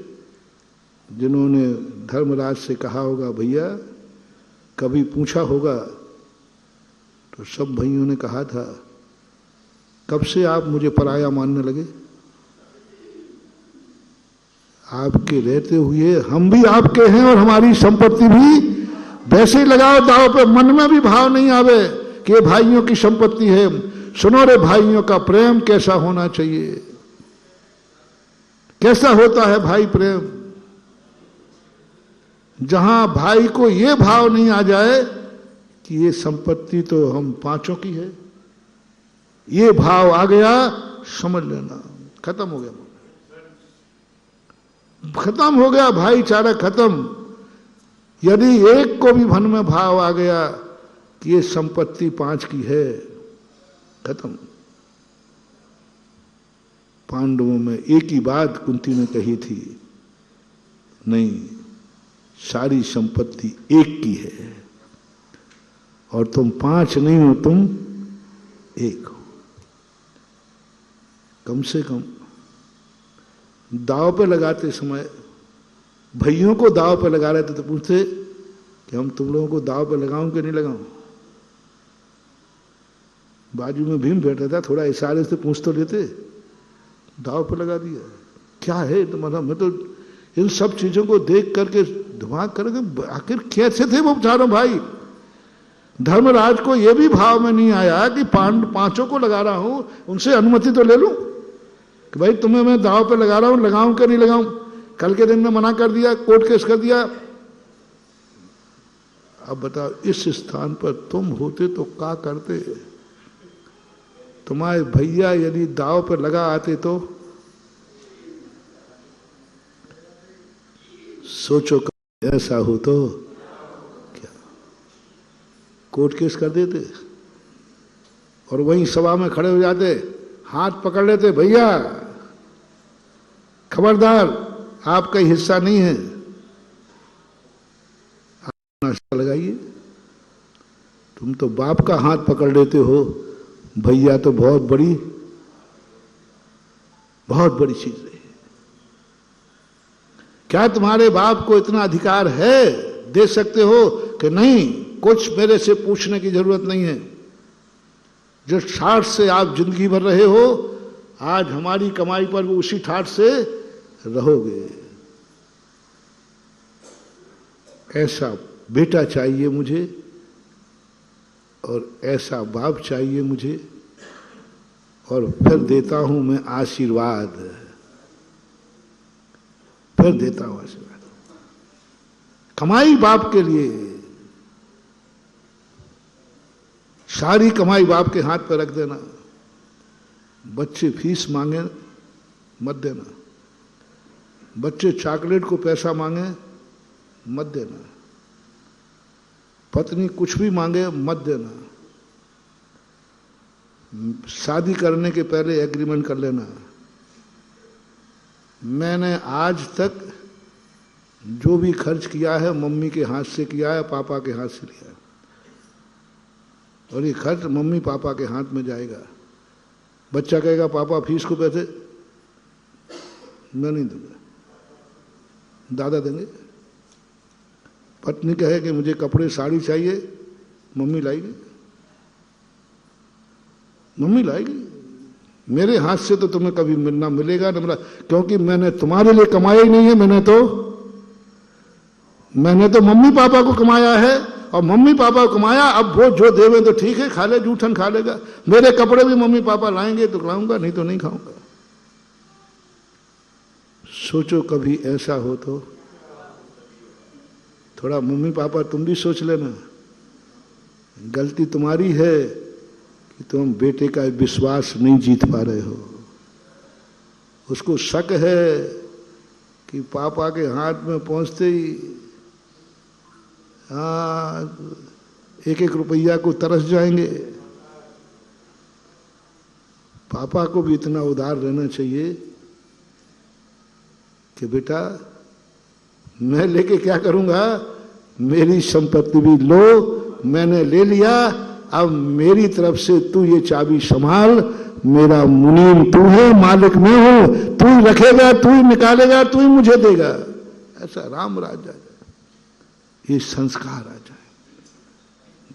जिन्होंने धर्मराज से कहा होगा भैया, कभी पूछा होगा तो सब भाइयों ने कहा था कब से आप मुझे पराया मानने लगे? आपके रहते हुए हम भी आपके हैं और हमारी संपत्ति भी वैसे ही लगाओ दाव पे। मन में भी भाव नहीं आवे कि ये भाइयों की संपत्ति है। सुनो रे भाइयों का प्रेम कैसा होना चाहिए, कैसा होता है भाई प्रेम। जहां भाई को ये भाव नहीं आ जाए कि ये संपत्ति तो हम पांचों की है, ये भाव आ गया, समझ लेना खत्म हो गया, खत्म हो गया भाईचारा, खत्म। यदि एक को भी मन में भाव आ गया कि ये संपत्ति पांच की है, खत्म। पांडवों में एक ही बात कुंती ने कही थी, नहीं, सारी संपत्ति एक की है और तुम पांच नहीं हो, तुम एक हो। कम से कम दाव पे लगाते समय भाइयों को दाव पे लगा रहे थे तो पूछते कि हम तुम लोगों को दाव पे लगाऊं कि नहीं लगाऊं? बाजू में भीम बैठा था, थोड़ा इशारे से पूछ तो लेते, दाव पे लगा दिया। क्या है तुम्हारा? मैं तो इन सब चीजों को देख करके दिमाग करके आखिर कैसे थे वो चारों भाई? धर्मराज को यह भी भाव में नहीं आया कि पांचों को लगा रहा हूं, उनसे अनुमति तो ले लूं कि भाई तुम्हें मैं दाव पे लगा रहा हूं, लगाऊं कि नहीं लगाऊं? कल के दिन में मना कर दिया, कोर्ट केस कर दिया। अब बताओ, इस स्थान पर तुम होते तो क्या करते? तुम्हारे भैया यदि दाव पर लगा आते तो सोचो ऐसा हो तो क्या कोर्ट केस कर देते और वहीं सभा में खड़े हो जाते, हाथ पकड़ लेते, भैया खबरदार आपका हिस्सा नहीं है, आप नाश्ता लगाइए। तुम तो बाप का हाथ पकड़ लेते हो, भैया तो बहुत बड़ी चीज है। क्या तुम्हारे बाप को इतना अधिकार है, दे सकते हो कि नहीं कुछ मेरे से पूछने की जरूरत नहीं है? जो ठाठ से आप जिंदगी भर रहे हो, आज हमारी कमाई पर भी उसी ठाठ से रहोगे। ऐसा बेटा चाहिए मुझे और ऐसा बाप चाहिए मुझे, और फिर देता हूं मैं आशीर्वाद, फिर देता हूं आशीर्वाद। कमाई बाप के लिए, सारी कमाई बाप के हाथ पर रख देना। बच्चे फीस मांगे मत देना, बच्चे चॉकलेट को पैसा मांगे मत देना। पत्नी कुछ भी मांगे मत देना, शादी करने के पहले एग्रीमेंट कर लेना। मैंने आज तक जो भी खर्च किया है मम्मी के हाथ से किया है, पापा के हाथ से लिया है, और ये खर्च मम्मी पापा के हाथ में जाएगा। बच्चा कहेगा पापा फीस को पैसे, मैं नहीं दूंगा, दादा देंगे। पत्नी कहे कि मुझे कपड़े साड़ी चाहिए, मम्मी लाएगी, मम्मी लाएगी। मेरे हाथ से तो तुम्हें कभी मिलना मिलेगा ना मिला, क्योंकि मैंने तुम्हारे लिए कमाया ही नहीं है। मैंने तो मम्मी पापा को कमाया है, और मम्मी पापा को कमाया, अब वो जो देवे तो ठीक है, खा ले, जूठन खा लेगा। मेरे कपड़े भी मम्मी पापा लाएंगे तो लाऊंगा, नहीं तो नहीं खाऊंगा। सोचो कभी ऐसा हो तो थोड़ा मम्मी पापा तुम भी सोच लेना। गलती तुम्हारी है कि तुम बेटे का विश्वास नहीं जीत पा रहे हो। उसको शक है कि पापा के हाथ में पहुंचते ही एक एक रुपया को तरस जाएंगे। पापा को भी इतना उदार रहना चाहिए कि बेटा मैं लेके क्या करूंगा, मेरी संपत्ति भी लो, मैंने ले लिया, अब मेरी तरफ से तू ये चाबी संभाल, मेरा मुनीम तू है, मालिक मैं हूं, तू ही रखेगा, तू ही निकालेगा, तू ही मुझे देगा। ऐसा राम राज आ जाए, ये संस्कार आ जाए।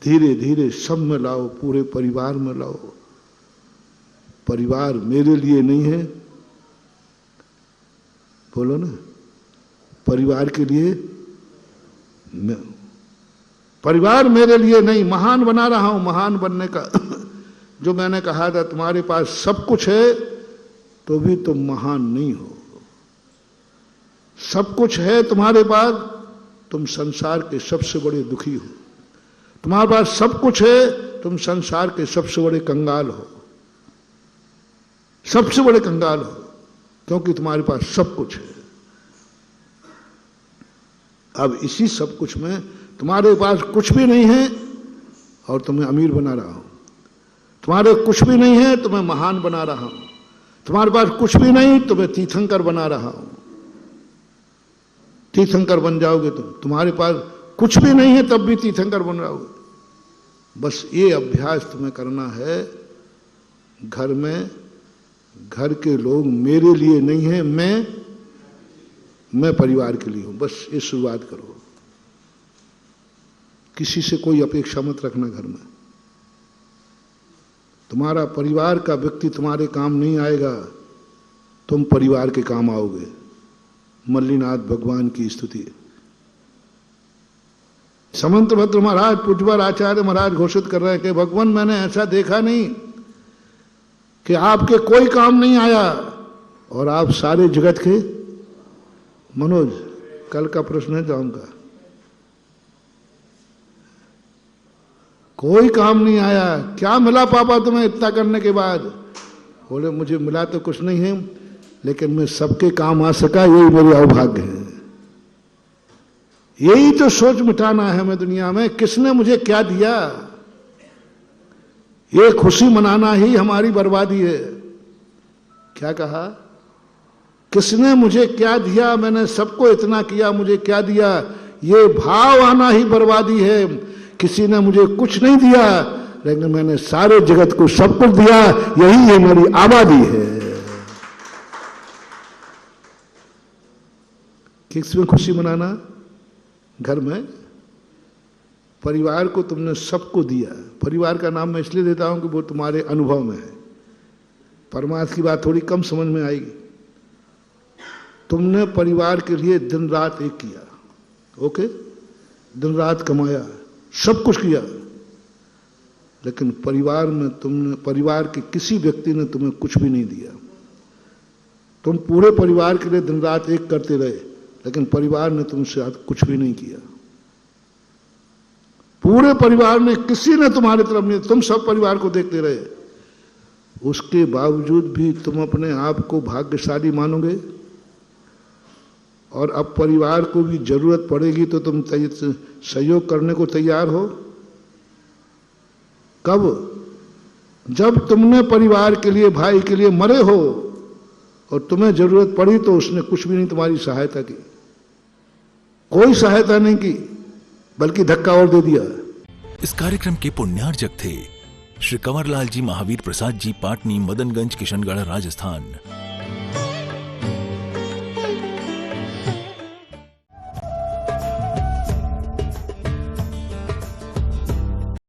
धीरे धीरे सब में लाओ, पूरे परिवार में लाओ। परिवार मेरे लिए नहीं है, बोलो ना, परिवार के लिए मैं, परिवार मेरे लिए नहीं, महान बना रहा हूं। महान बनने का जो मैंने कहा था, तुम्हारे पास सब कुछ है तो भी तुम महान नहीं हो। सब कुछ है तुम्हारे पास, तुम संसार के सबसे बड़े दुखी हो। तुम्हारे पास सब कुछ है, तुम संसार के सबसे बड़े कंगाल हो, सबसे बड़े कंगाल हो, क्योंकि तुम्हारे पास सब कुछ है। अब इसी सब कुछ में तुम्हारे पास कुछ भी नहीं है और तुम्हें अमीर बना रहा हूं। तुम्हारे कुछ भी नहीं है, तुम्हें महान बना रहा हूं। तुम्हारे पास कुछ भी नहीं, तुम्हें तीर्थंकर बना रहा हूं। तीर्थंकर बन जाओगे तुम। तुम्हारे पास कुछ भी नहीं है तब भी तीर्थंकर बन जाओगे। बस ये अभ्यास तुम्हें करना है। घर में घर के लोग मेरे लिए नहीं है, मैं परिवार के लिए हूं। बस ये शुरुआत करो। किसी से कोई अपेक्षा मत रखना घर में। तुम्हारा परिवार का व्यक्ति तुम्हारे काम नहीं आएगा, तुम परिवार के काम आओगे। मल्लीनाथ भगवान की स्तुति। समंत भद्र महाराज पूज्यवर आचार्य महाराज घोषित कर रहे हैं कि भगवान मैंने ऐसा देखा नहीं कि आपके कोई काम नहीं आया और आप सारे जगत के। मनोज कल का प्रश्न है जाऊं का, कोई काम नहीं आया, क्या मिला पापा तुम्हें इतना करने के बाद? बोले मुझे मिला तो कुछ नहीं है, लेकिन मैं सबके काम आ सका, यही मेरी अवभाग्य है। यही तो सोच मिटाना है हमें दुनिया में। किसने मुझे क्या दिया, ये खुशी मनाना ही हमारी बर्बादी है। क्या कहा? किसने मुझे क्या दिया, मैंने सबको इतना किया, मुझे क्या दिया, ये भाव आना ही बर्बादी है। किसी ने मुझे कुछ नहीं दिया, लेकिन मैंने सारे जगत को सब कुछ दिया, यही है मेरी आबादी है। किसमें खुशी मनाना? घर में। परिवार को तुमने सबको दिया। परिवार का नाम मैं इसलिए देता हूं कि वो तुम्हारे अनुभव में है। परमार्थ की बात थोड़ी कम समझ में आएगी। तुमने परिवार के लिए दिन रात एक किया, ओके, दिन रात कमाया, सब कुछ किया, लेकिन परिवार में तुमने, परिवार के किसी व्यक्ति ने तुम्हें कुछ भी नहीं दिया। तुम पूरे परिवार के लिए दिन रात एक करते रहे, लेकिन परिवार ने तुमसे कुछ भी नहीं किया। पूरे परिवार ने, किसी ने तुम्हारी तरफ नहीं, तुम सब परिवार को देखते रहे। उसके बावजूद भी तुम अपने आप को भाग्यशाली मानोगे? और अब परिवार को भी जरूरत पड़ेगी तो तुम सहयोग करने को तैयार हो? कब? जब तुमने परिवार के लिए, भाई के लिए मरे हो और तुम्हें जरूरत पड़ी तो उसने कुछ भी नहीं तुम्हारी सहायता की, कोई सहायता नहीं की, बल्कि धक्का और दे दिया। इस कार्यक्रम के पुण्यार्जक थे श्री कंवरलाल जी महावीर प्रसाद जी, पाटनी, मदनगंज, किशनगढ़, राजस्थान।